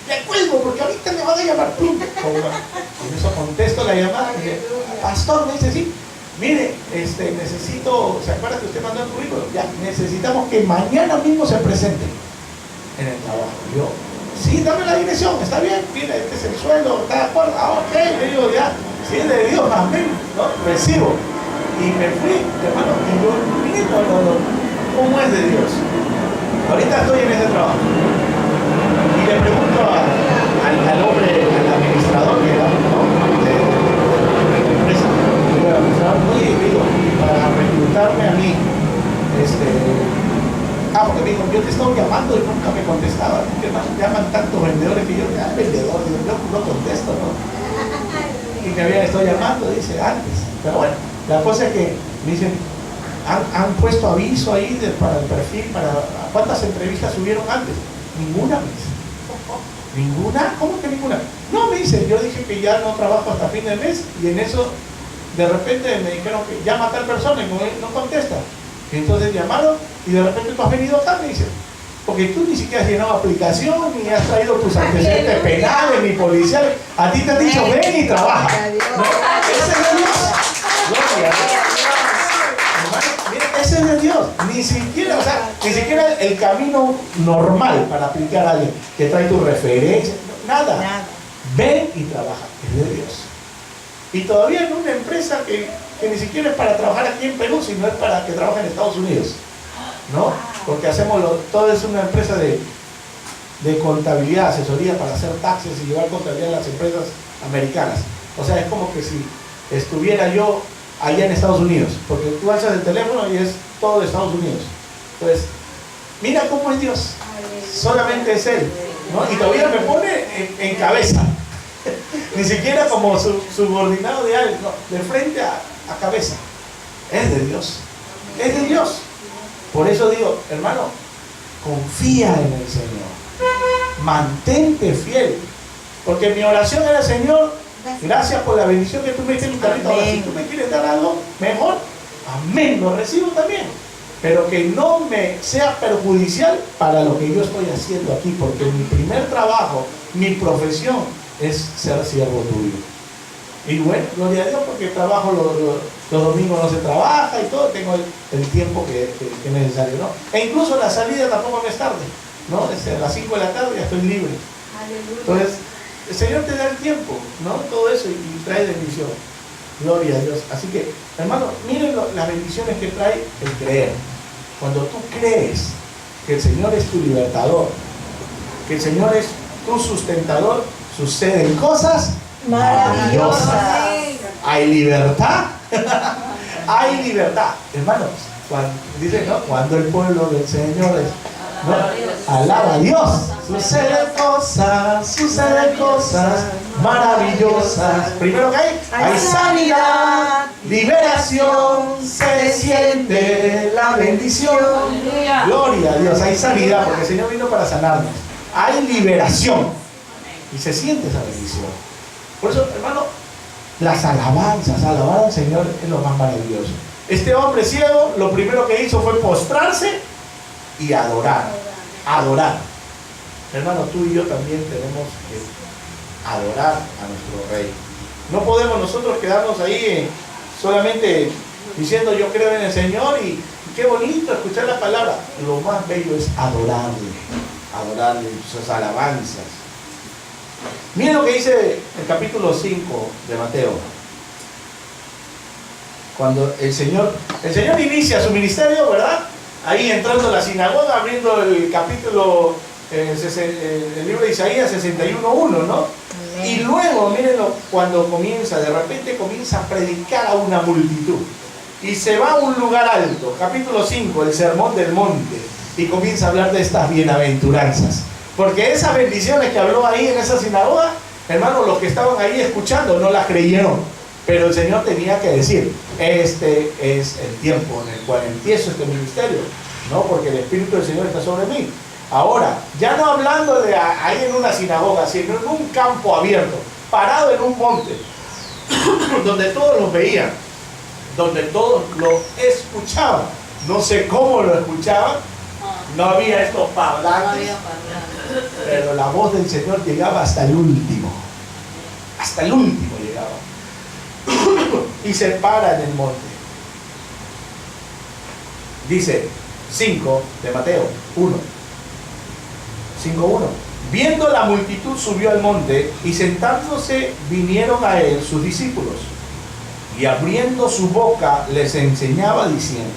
Le cuelgo porque ahorita me van a llamar. Con eso contesto la llamada, me dice, pastor, me dice, sí, mire, necesito, ¿se acuerda que usted mandó el currículum? Ya, necesitamos que mañana mismo se presente en el trabajo. Yo, sí, dame la dirección, está bien, mire, este es el sueldo, ¿está de acuerdo? Ah, ok, le digo, ya, si es de Dios, amén, ¿no? Recibo. Y me fui, hermano, y yo, mire, ¿cómo es de Dios? Ahorita estoy en ese trabajo. Y le pregunto al hombre, al administrador que era, ¿no? de la empresa, oye, digo, para reclutarme a mí, porque me dijo, yo te estaba llamando y nunca me contestaba, porque me llaman tantos vendedores que yo, vendedor, yo no contesto, ¿no? Y me habían estado llamando, dice, antes. Pero bueno, la cosa es que me dicen, han puesto aviso ahí para el perfil, ¿cuántas entrevistas subieron antes? Ninguna, me dice. ¿Ninguna? ¿Cómo que ninguna? No, me dice, yo dije que ya no trabajo hasta fin de mes, y en eso, de repente me dijeron que llama a tal persona y no contesta. Y entonces llamaron, y de repente tú has venido acá, me dice, porque tú ni siquiera has llenado aplicación, ni has traído tus antecedentes penales, ni policiales. A ti te han dicho, ven y trabaja. ¿No? Ese es de Dios. Gloria a Dios. Mira, ese es de Dios. Ni siquiera el camino normal para aplicar a alguien que trae tu referencia. Nada. Ven y trabaja. Es de Dios. Y todavía en una empresa que ni siquiera es para trabajar aquí en Perú, sino es para que trabaje en Estados Unidos, ¿no? Porque todo es una empresa de contabilidad, asesoría para hacer taxes y llevar contabilidad a las empresas americanas. O sea, es como que si estuviera yo allá en Estados Unidos, porque tú alzas el teléfono y es todo de Estados Unidos. Entonces, mira cómo es Dios, solamente es Él, ¿no? Y todavía me pone en cabeza, ni siquiera como subordinado de algo, no, de frente a cabeza. Es de Dios, es de Dios. Por eso digo, hermano, confía en el Señor, mantente fiel, porque mi oración era, Señor, gracias por la bendición que tú me diste en mi carrito. Ahora, si tú me quieres dar algo mejor, amén, lo recibo también, pero que no me sea perjudicial para lo que yo estoy haciendo aquí, porque mi primer trabajo, mi profesión es ser siervo tuyo. Y bueno, gloria a Dios, porque trabajo los domingos no se trabaja y todo, tengo el tiempo que es necesario, ¿no? E incluso la salida tampoco me es tarde, ¿no? A las 5 de la tarde ya estoy libre. Aleluya. Entonces, el Señor te da el tiempo, ¿no? Todo eso y trae bendición. Gloria a Dios. Así que, hermano, miren las bendiciones que trae el creer. Cuando tú crees que el Señor es tu libertador, que el Señor es tu sustentador, suceden cosas maravillosas. Hay libertad. Hay libertad. Hermanos, dice, ¿no? Cuando el pueblo del Señor ¿no? alaba a Dios, suceden cosas maravillosas. Primero que hay sanidad, liberación, se siente la bendición. Gloria a Dios, hay sanidad porque el Señor vino para sanarnos. Hay liberación y se siente esa bendición. Por eso, hermano, las alabanzas, alabar al Señor es lo más maravilloso. Este hombre ciego, lo primero que hizo fue postrarse y adorar. Hermano, tú y yo también tenemos que adorar a nuestro Rey. No podemos nosotros quedarnos ahí solamente diciendo yo creo en el Señor y qué bonito escuchar la palabra. Lo más bello es adorarle sus alabanzas. Miren lo que dice el capítulo 5 de Mateo. Cuando el Señor inicia su ministerio, ¿verdad? Ahí entrando a la sinagoga, abriendo el capítulo, el libro de Isaías 61:1, ¿no? Y luego, mírenlo, cuando de repente comienza a predicar a una multitud. Y se va a un lugar alto, capítulo 5, el sermón del monte, y comienza a hablar de estas bienaventuranzas. Porque esas bendiciones que habló ahí en esa sinagoga, hermanos, los que estaban ahí escuchando no las creyeron. Pero el Señor tenía que decir, este es el tiempo en el cual empiezo este ministerio, ¿no? Porque el Espíritu del Señor está sobre mí. Ahora, ya no hablando de ahí en una sinagoga, sino en un campo abierto, parado en un monte, donde todos los veían, donde todos lo escuchaban. No sé cómo lo escuchaban, no había estos parlantes, pero la voz del Señor llegaba hasta el último. Hasta el último llegaba. Y se para en el monte. Dice 5 de Mateo 5:1. Viendo la multitud subió al monte y sentándose vinieron a él sus discípulos y abriendo su boca les enseñaba diciendo: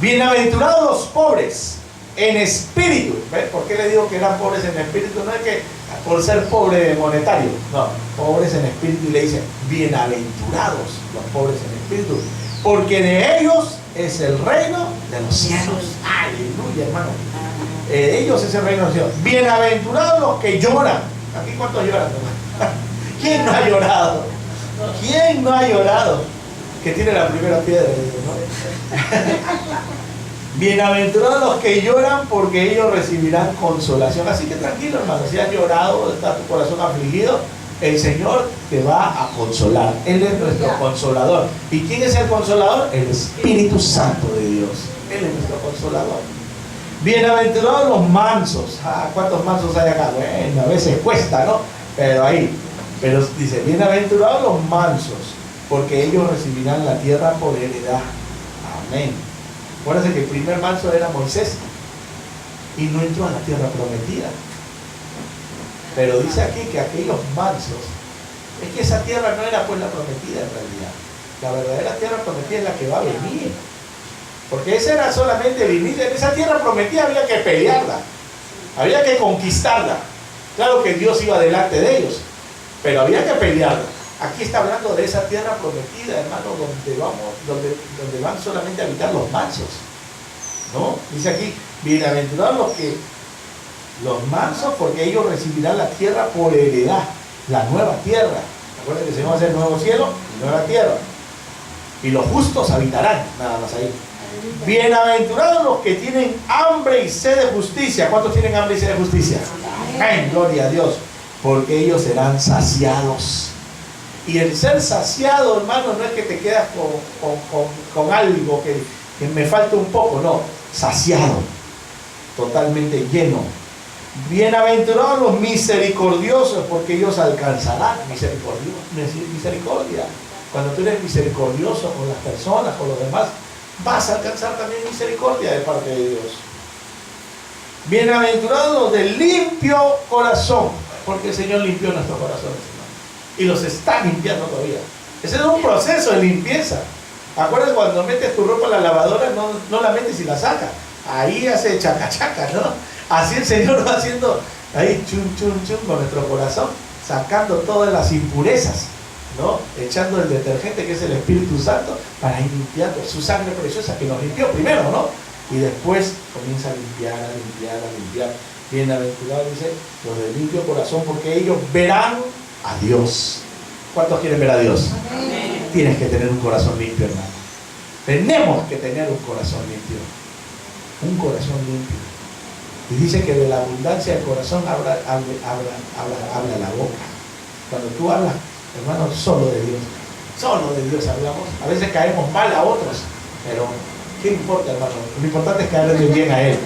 bienaventurados los pobres en espíritu. ¿Ves por qué le digo que eran pobres en espíritu? No es que por ser pobre monetario, no, pobres en espíritu, y le dice bienaventurados los pobres en espíritu, porque de ellos es el reino de los cielos. Aleluya, hermano. Ellos es el reino de los cielos. Bienaventurados los que lloran. ¿Aquí cuántos lloran? ¿Quién no ha llorado? ¿Quién no ha llorado? Que tiene la primera piedra, ¿no? Bienaventurados los que lloran, porque ellos recibirán consolación. Así que tranquilo, hermano, si has llorado, está tu corazón afligido, el Señor te va a consolar. Él es nuestro consolador. ¿Y quién es el consolador? El Espíritu Santo de Dios. Él es nuestro consolador. Bienaventurados los mansos. ¿Cuántos mansos hay acá? Bueno, a veces cuesta, ¿no? Pero dice, bienaventurados los mansos, porque ellos recibirán la tierra por heredad. Amén. Acuérdense que el primer manso era Moisés y no entró a la tierra prometida. Pero dice aquí que aquellos mansos, es que esa tierra no era pues la prometida en realidad. La verdadera tierra prometida es la que va a venir. Porque esa era solamente el inicio. En esa tierra prometida había que pelearla, había que conquistarla. Claro que Dios iba delante de ellos, pero había que pelearla. Aquí está hablando de esa tierra prometida, hermano, donde van solamente a habitar los mansos, ¿no? Dice aquí, bienaventurados los mansos, porque ellos recibirán la tierra por heredad, la nueva tierra. Recuerden que el Señor va a hacer nuevo cielo y nueva tierra. Y los justos habitarán, nada más ahí. Bienaventurados los que tienen hambre y sed de justicia. ¿Cuántos tienen hambre y sed de justicia? Amén, gloria a Dios. Porque ellos serán saciados. Y el ser saciado, hermano, no es que te quedas con algo que me falta un poco, no. Saciado, totalmente lleno. Bienaventurados los misericordiosos, porque ellos alcanzarán misericordia. Cuando tú eres misericordioso con las personas, con los demás, vas a alcanzar también misericordia de parte de Dios. Bienaventurados los de limpio corazón, porque el Señor limpió nuestros corazones, hermano, y los está limpiando todavía. Ese es un proceso de limpieza. Acuérdate, cuando metes tu ropa en la lavadora, no la metes y la sacas. Ahí hace chaca, ¿no? Así el Señor va haciendo ahí chun, chun, chun con nuestro corazón. sacando todas las impurezas, ¿no? Echando el detergente que es el Espíritu Santo para ir limpiando su sangre preciosa que nos limpió primero, ¿no? Y después comienza a limpiar, a limpiar, a limpiar. Bienaventurados, dice, los de limpio corazón, porque ellos verán a Dios. ¿Cuántos quieren ver a Dios? Amén. Tienes que tener un corazón limpio, hermano. Tenemos que tener un corazón limpio. Un corazón limpio. Y dice que de la abundancia del corazón habla la boca. Cuando tú hablas, hermano, solo de Dios hablamos. A veces caemos mal a otros, pero ¿qué importa, hermano? Lo importante es caerle bien a Él.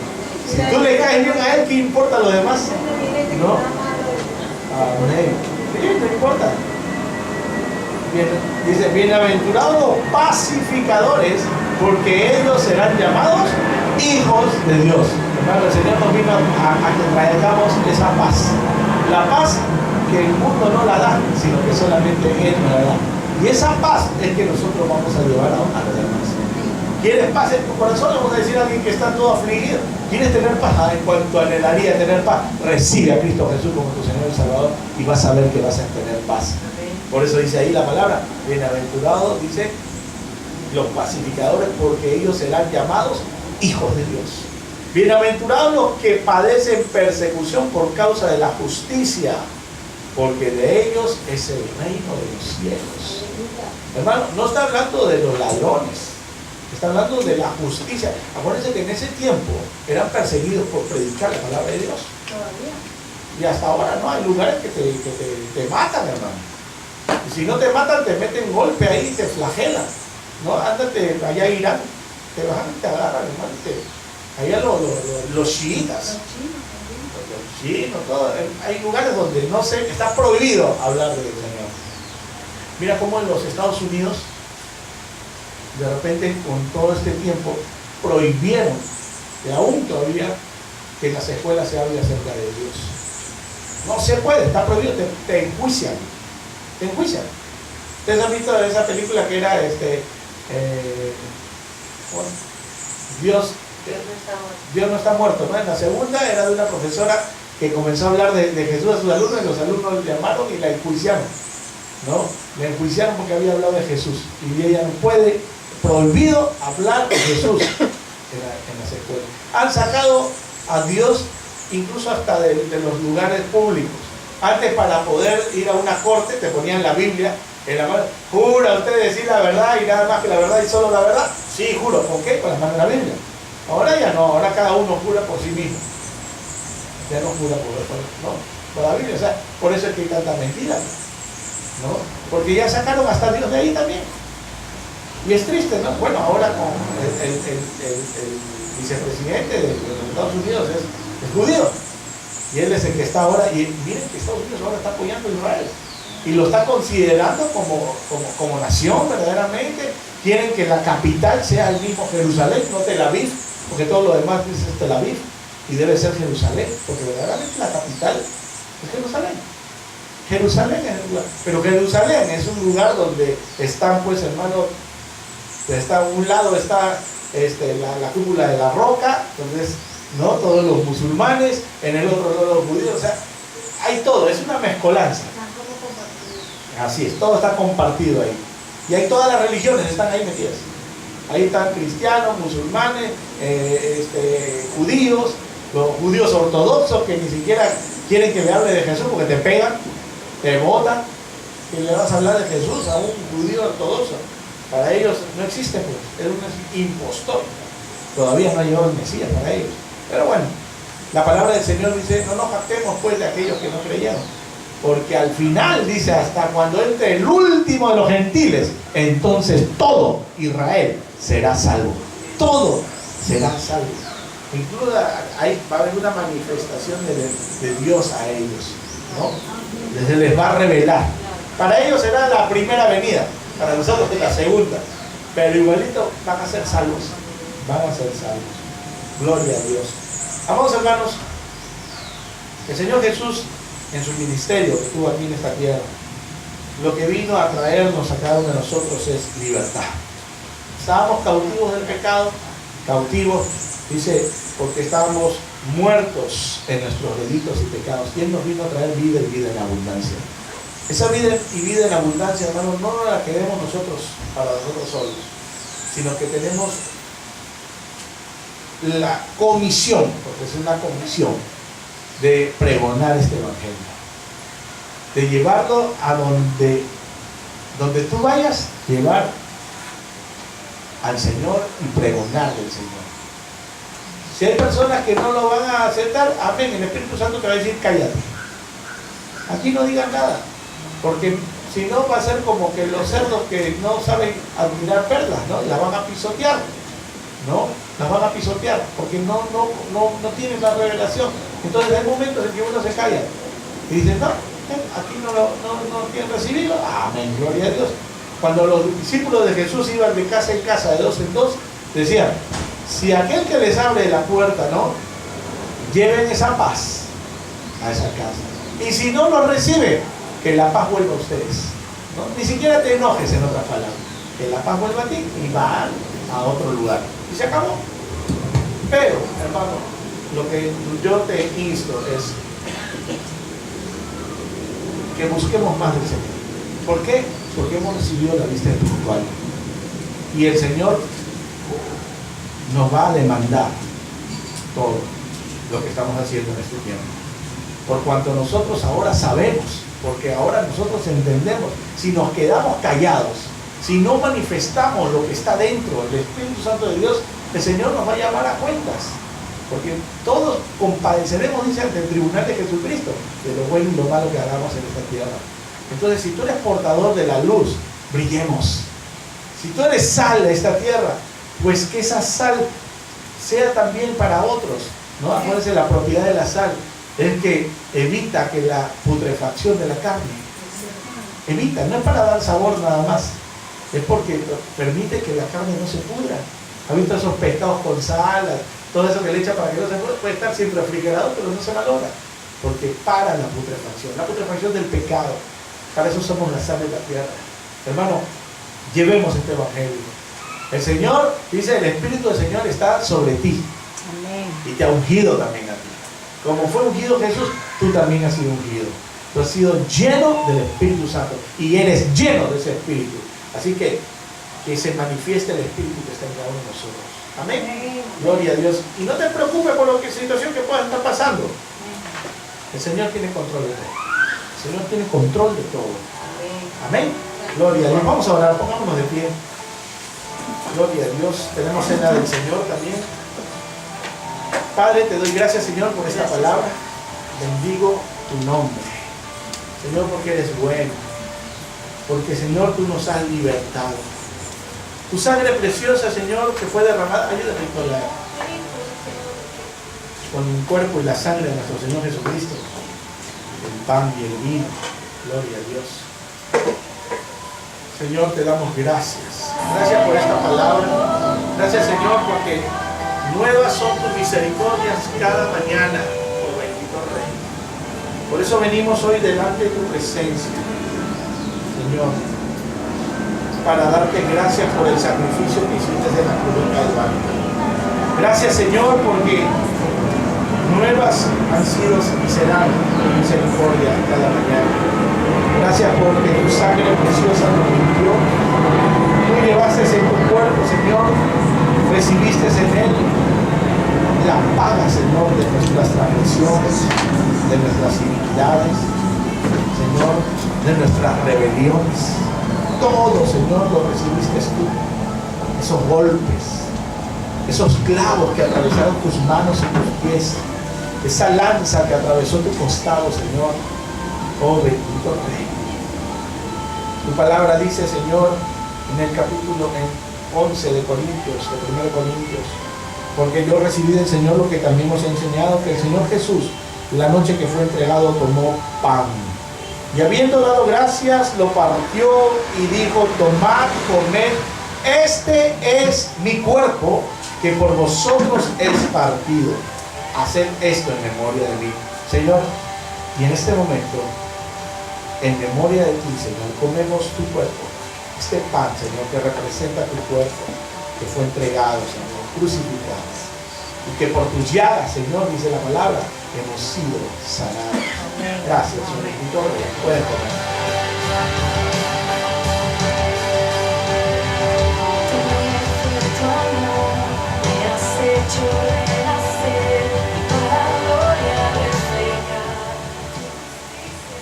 Si tú le caes bien a Él, ¿qué importa lo demás? No. Amén. Sí, no importa. Bien, dice, bienaventurados los pacificadores, porque ellos serán llamados hijos de Dios. Hermano, el Señor nos vino a que traigamos esa paz. La paz que el mundo no la da, sino que solamente Él nos la da. Y esa paz es que nosotros vamos a llevar a los demás. ¿Quieres paz en tu corazón? Vamos a decir a alguien que está todo afligido. ¿Quieres tener paz? En cuanto anhelaría tener paz, recibe a Cristo Jesús como tu Señor y Salvador y vas a ver que vas a tener paz. Por eso dice ahí la palabra, bienaventurados, dice, los pacificadores, porque ellos serán llamados hijos de Dios. Bienaventurados los que padecen persecución por causa de la justicia, porque de ellos es el reino de los cielos. Hermano, no está hablando de los ladrones, está hablando de la justicia. Acuérdense que en ese tiempo eran perseguidos por predicar la palabra de Dios. Y hasta ahora no, hay lugares que te matan, hermano. Y si no te matan, te meten golpe ahí y te flagelan. No, ándate allá a Irán, te bajan y te agarran, hermano. Allá los chiitas, los chinos, todo. Hay lugares donde no sé, está prohibido hablar del Señor. Mira cómo en los Estados Unidos, de repente, con todo este tiempo, prohibieron, y aún todavía, que en las escuelas se hable acerca de Dios. No se puede, está prohibido, te enjuician. Te enjuician. ¿Ustedes han visto esa película que era Dios no está muerto, ¿no? En la segunda era de una profesora que comenzó a hablar de Jesús a sus alumnos y los alumnos le llamaron y la enjuiciaron, ¿no? La enjuiciaron porque había hablado de Jesús y ella no puede, prohibido hablar de Jesús en las escuelas. Han sacado a Dios incluso hasta de los lugares públicos. Antes, para poder ir a una corte, te ponían la Biblia en la mano. ¿Jura usted decir la verdad y nada más que la verdad y solo la verdad? Sí, juro. ¿Por qué? Con la mano en la Biblia. Ahora ya no, ahora cada uno jura por sí mismo. Ya no jura por la Biblia. O sea, por eso es que hay tanta mentira, ¿no? Porque ya sacaron hasta Dios de ahí también. Y es triste, ¿no? Bueno, ahora con el vicepresidente de los Estados Unidos es judío. Y él es el que está ahora, y miren que Estados Unidos ahora está apoyando a Israel. Y lo está considerando como nación verdaderamente. Quieren que la capital sea el mismo Jerusalén, no Tel Aviv, porque todo lo demás dice Tel Aviv. Y debe ser Jerusalén, porque verdaderamente la capital es Jerusalén. Jerusalén es el lugar. Pero Jerusalén es un lugar donde están, pues, hermanos, está a un lado está la cúpula de la roca, donde es, ¿no?, todos los musulmanes, en el otro lado los judíos, o sea, hay todo, es una mezcolanza. Así es, todo está compartido ahí. Y hay todas las religiones, están ahí metidas. Ahí están cristianos, musulmanes, judíos, los judíos ortodoxos que ni siquiera quieren que le hable de Jesús porque te pegan, te botan, que le vas a hablar de Jesús a un judío ortodoxo. Para ellos no existe, pues, es un impostor. Todavía no ha llegado el Mesías para ellos. Pero bueno, la palabra del Señor dice, no nos jactemos pues de aquellos que no creyeron. Porque al final dice, hasta cuando entre el último de los gentiles, entonces todo Israel será salvo. Todo será salvo. Incluso ahí va a haber una manifestación de Dios a ellos, ¿no? Se les va a revelar. Para ellos será la primera venida, para nosotros es la segunda. Pero igualito van a ser salvos. Van a ser salvos. Gloria a Dios. Amados hermanos, el Señor Jesús, en su ministerio que estuvo aquí en esta tierra, lo que vino a traernos a cada uno de nosotros es libertad. Estábamos cautivos del pecado, cautivos Dice, porque estábamos muertos en nuestros delitos y pecados. Y Él nos vino a traer vida y vida en abundancia. Esa vida y vida en abundancia, hermanos, no la queremos nosotros para nosotros solos, sino que tenemos la comisión, porque es una comisión, de pregonar este evangelio, de llevarlo a donde tú vayas, llevar al Señor y pregonar del Señor. Si hay personas que no lo van a aceptar, amén, el Espíritu Santo te va a decir cállate, aquí no digan nada, porque si no va a ser como que los cerdos que no saben admirar perlas, ¿no? Las van a pisotear, ¿no? Las van a pisotear porque no tienen la revelación. Entonces hay momentos en que uno se calla y dice, no, aquí no quieren recibirlo. Amén, gloria a Dios. Cuando los discípulos de Jesús iban de casa en casa, de dos en dos, decían, si aquel que les abre la puerta, ¿no? Lleven esa paz a esa casa. Y si no lo recibe, que la paz vuelva a ustedes, ¿no? Ni siquiera te enojes, en otras palabras, que la paz vuelva a ti y van a otro lugar. Y se acabó. Pero, hermano, lo que yo te insto es que busquemos más del Señor. ¿Por qué? Porque hemos recibido la vista espiritual. Y el Señor nos va a demandar todo lo que estamos haciendo en este tiempo. Por cuanto nosotros ahora sabemos, porque ahora nosotros entendemos, si nos quedamos callados, si no manifestamos lo que está dentro del Espíritu Santo de Dios, el Señor nos va a llamar a cuentas. Porque todos compadeceremos, dice, ante el tribunal de Jesucristo, de lo bueno y lo malo que hagamos en esta tierra. Entonces, si tú eres portador de la luz, brillemos. Si tú eres sal de esta tierra, pues que esa sal sea también para otros, ¿no? Acuérdense, la propiedad de la sal es que evita que la putrefacción de la carne. Evita, no es para dar sabor nada más, es porque permite que la carne no se pudra. ¿Ha visto esos pescados con sal? Todo eso que le echa para que no se pudra, puede estar sin refrigerador, pero no se valora, porque para la putrefacción del pecado. Para eso somos la sal de la tierra. Hermano, llevemos este evangelio. El Señor, dice, el Espíritu del Señor está sobre ti. Amén. Y te ha ungido también a ti. Como fue ungido Jesús, tú también has sido ungido. Tú has sido lleno del Espíritu Santo y eres lleno de ese Espíritu. Así que se manifieste el Espíritu que está en cada uno de nosotros. Amén. Amén. Gloria a Dios. Y no te preocupes por la situación que pueda estar pasando. El Señor tiene control de todo. El Señor tiene control de todo. Amén. Gloria a Dios. Vamos a orar, pongámonos de pie. Gloria a Dios. Tenemos cena del Señor también. Padre, te doy gracias, Señor, por esta palabra. Bendigo tu nombre, Señor, porque eres bueno. Porque, Señor, tú nos has libertado. Tu sangre preciosa, Señor, que fue derramada. Ayúdame, Victoria. Con el cuerpo y la sangre de nuestro Señor Jesucristo. El pan y el vino. Gloria a Dios. Señor, te damos gracias. Gracias por esta palabra. Gracias, Señor, porque nuevas son tus misericordias cada mañana, oh bendito Rey. Por eso venimos hoy delante de tu presencia, Señor, para darte gracias por el sacrificio que hiciste de la cruz del Calvario. Gracias, Señor, porque nuevas han sido y serán tus misericordias cada mañana. Gracias porque tu sangre preciosa nos limpió. Tú llevaste en tu cuerpo, Señor, recibiste en él la paga, Señor, de nuestras transgresiones, de nuestras iniquidades, Señor, de nuestras rebeliones. Todo, Señor, lo recibiste tú. Esos golpes, esos clavos que atravesaron tus manos y tus pies, esa lanza que atravesó tu costado, Señor. Oh bendito Rey. Tu palabra dice, Señor, en el capítulo 11 de Corintios, de 1 Corintios, porque yo recibí del Señor lo que también os he enseñado, que el Señor Jesús, la noche que fue entregado, tomó pan. Y habiendo dado gracias, lo partió y dijo, tomad, comed, este es mi cuerpo, que por vosotros es partido. Haced esto en memoria de mí. Señor, y en este momento, en memoria de ti, Señor, comemos tu cuerpo. Este pan, Señor, que representa tu cuerpo, que fue entregado, Señor, crucificado. y que por tus llagas, Señor, dice la palabra, hemos sido sanados. Gracias, Señor bendito Rey. Puedes comer.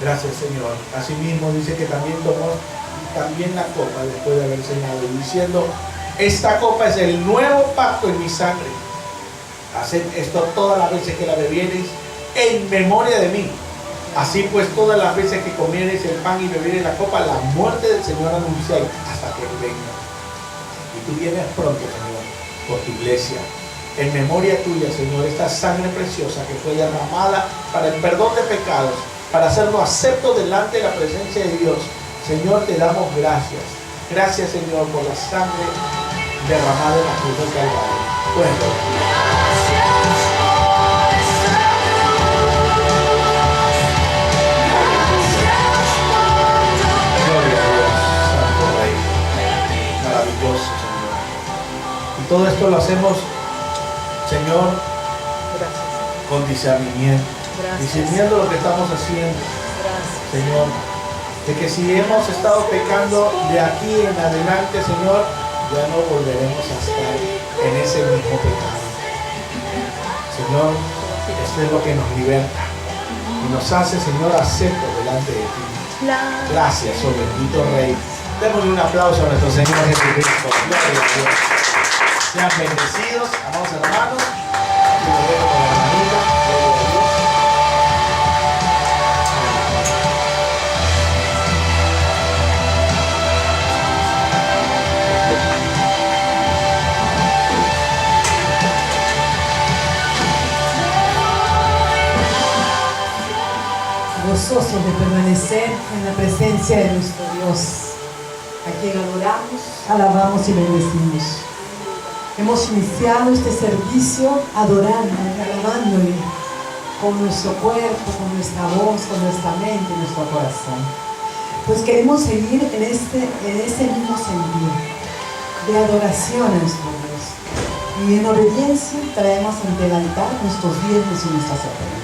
Gracias, Señor. Asimismo dice que también tomó también la copa después de haber cenado, diciendo: esta copa es el nuevo pacto en mi sangre. Haced esto todas las veces que la bebiereis en memoria de mí. Así pues, todas las veces que comiereis el pan y bebiereis la copa, la muerte del Señor anunciáis hasta que Él venga. Y tú vienes pronto, Señor, por tu iglesia. En memoria tuya, Señor, esta sangre preciosa que fue derramada para el perdón de pecados, para hacernos aceptos delante de la presencia de Dios. Señor, te damos gracias. Gracias, Señor, por la sangre derramada en la cruz del Calvario. Gloria a Dios, Santo Rey. Maravilloso, Señor. Y todo esto lo hacemos, Señor, con discernimiento. Discerniendo lo que estamos haciendo. Señor, de que si hemos estado pecando de aquí en adelante, Señor, ya no volveremos a estar en ese mismo pecado. Señor, esto es lo que nos liberta y nos hace, Señor, acepto delante de ti. Gracias, oh bendito Rey. Démosle un aplauso a nuestro Señor Jesucristo. Gloria a Dios. Sean bendecidos, amados hermanos. Y nos vemos con la hermanita. Gloria a Dios. Gozosos de permanecer en la presencia de nuestro Dios, a quien adoramos, alabamos y bendecimos. Hemos iniciado este servicio adorando, alabándole con nuestro cuerpo, con nuestra voz, con nuestra mente, nuestro corazón. Pues queremos seguir en ese mismo sentido de adoración a nuestro Dios. Y en obediencia traemos ante el altar nuestros diezmos y nuestras ofrendas.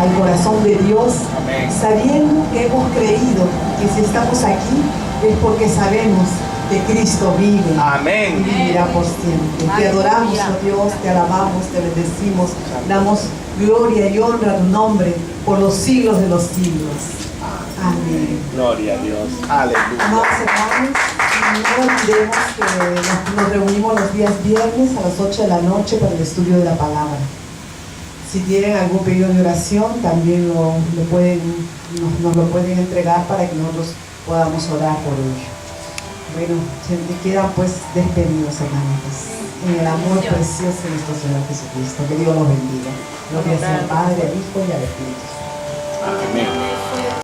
Al corazón de Dios. Amén. Sabiendo que hemos creído que si estamos aquí es porque sabemos que Cristo vive. Amén. Y vivirá por siempre. Te adoramos, oh Dios, te alabamos, te bendecimos, damos gloria y honra a tu nombre por los siglos de los siglos. Amén. Gloria a Dios. Aleluya. Amados hermanos, no olvidemos que nos reunimos los días viernes a las 8 de la noche para el estudio de la palabra. Si tienen algún pedido de oración, también nos lo pueden entregar para que nosotros podamos orar por ello. Bueno, se quedan pues despedidos, hermanitos, en el amor precioso de nuestro Señor Jesucristo. Que Dios los bendiga. Gloria al Padre, al Hijo y al Espíritu. Amén.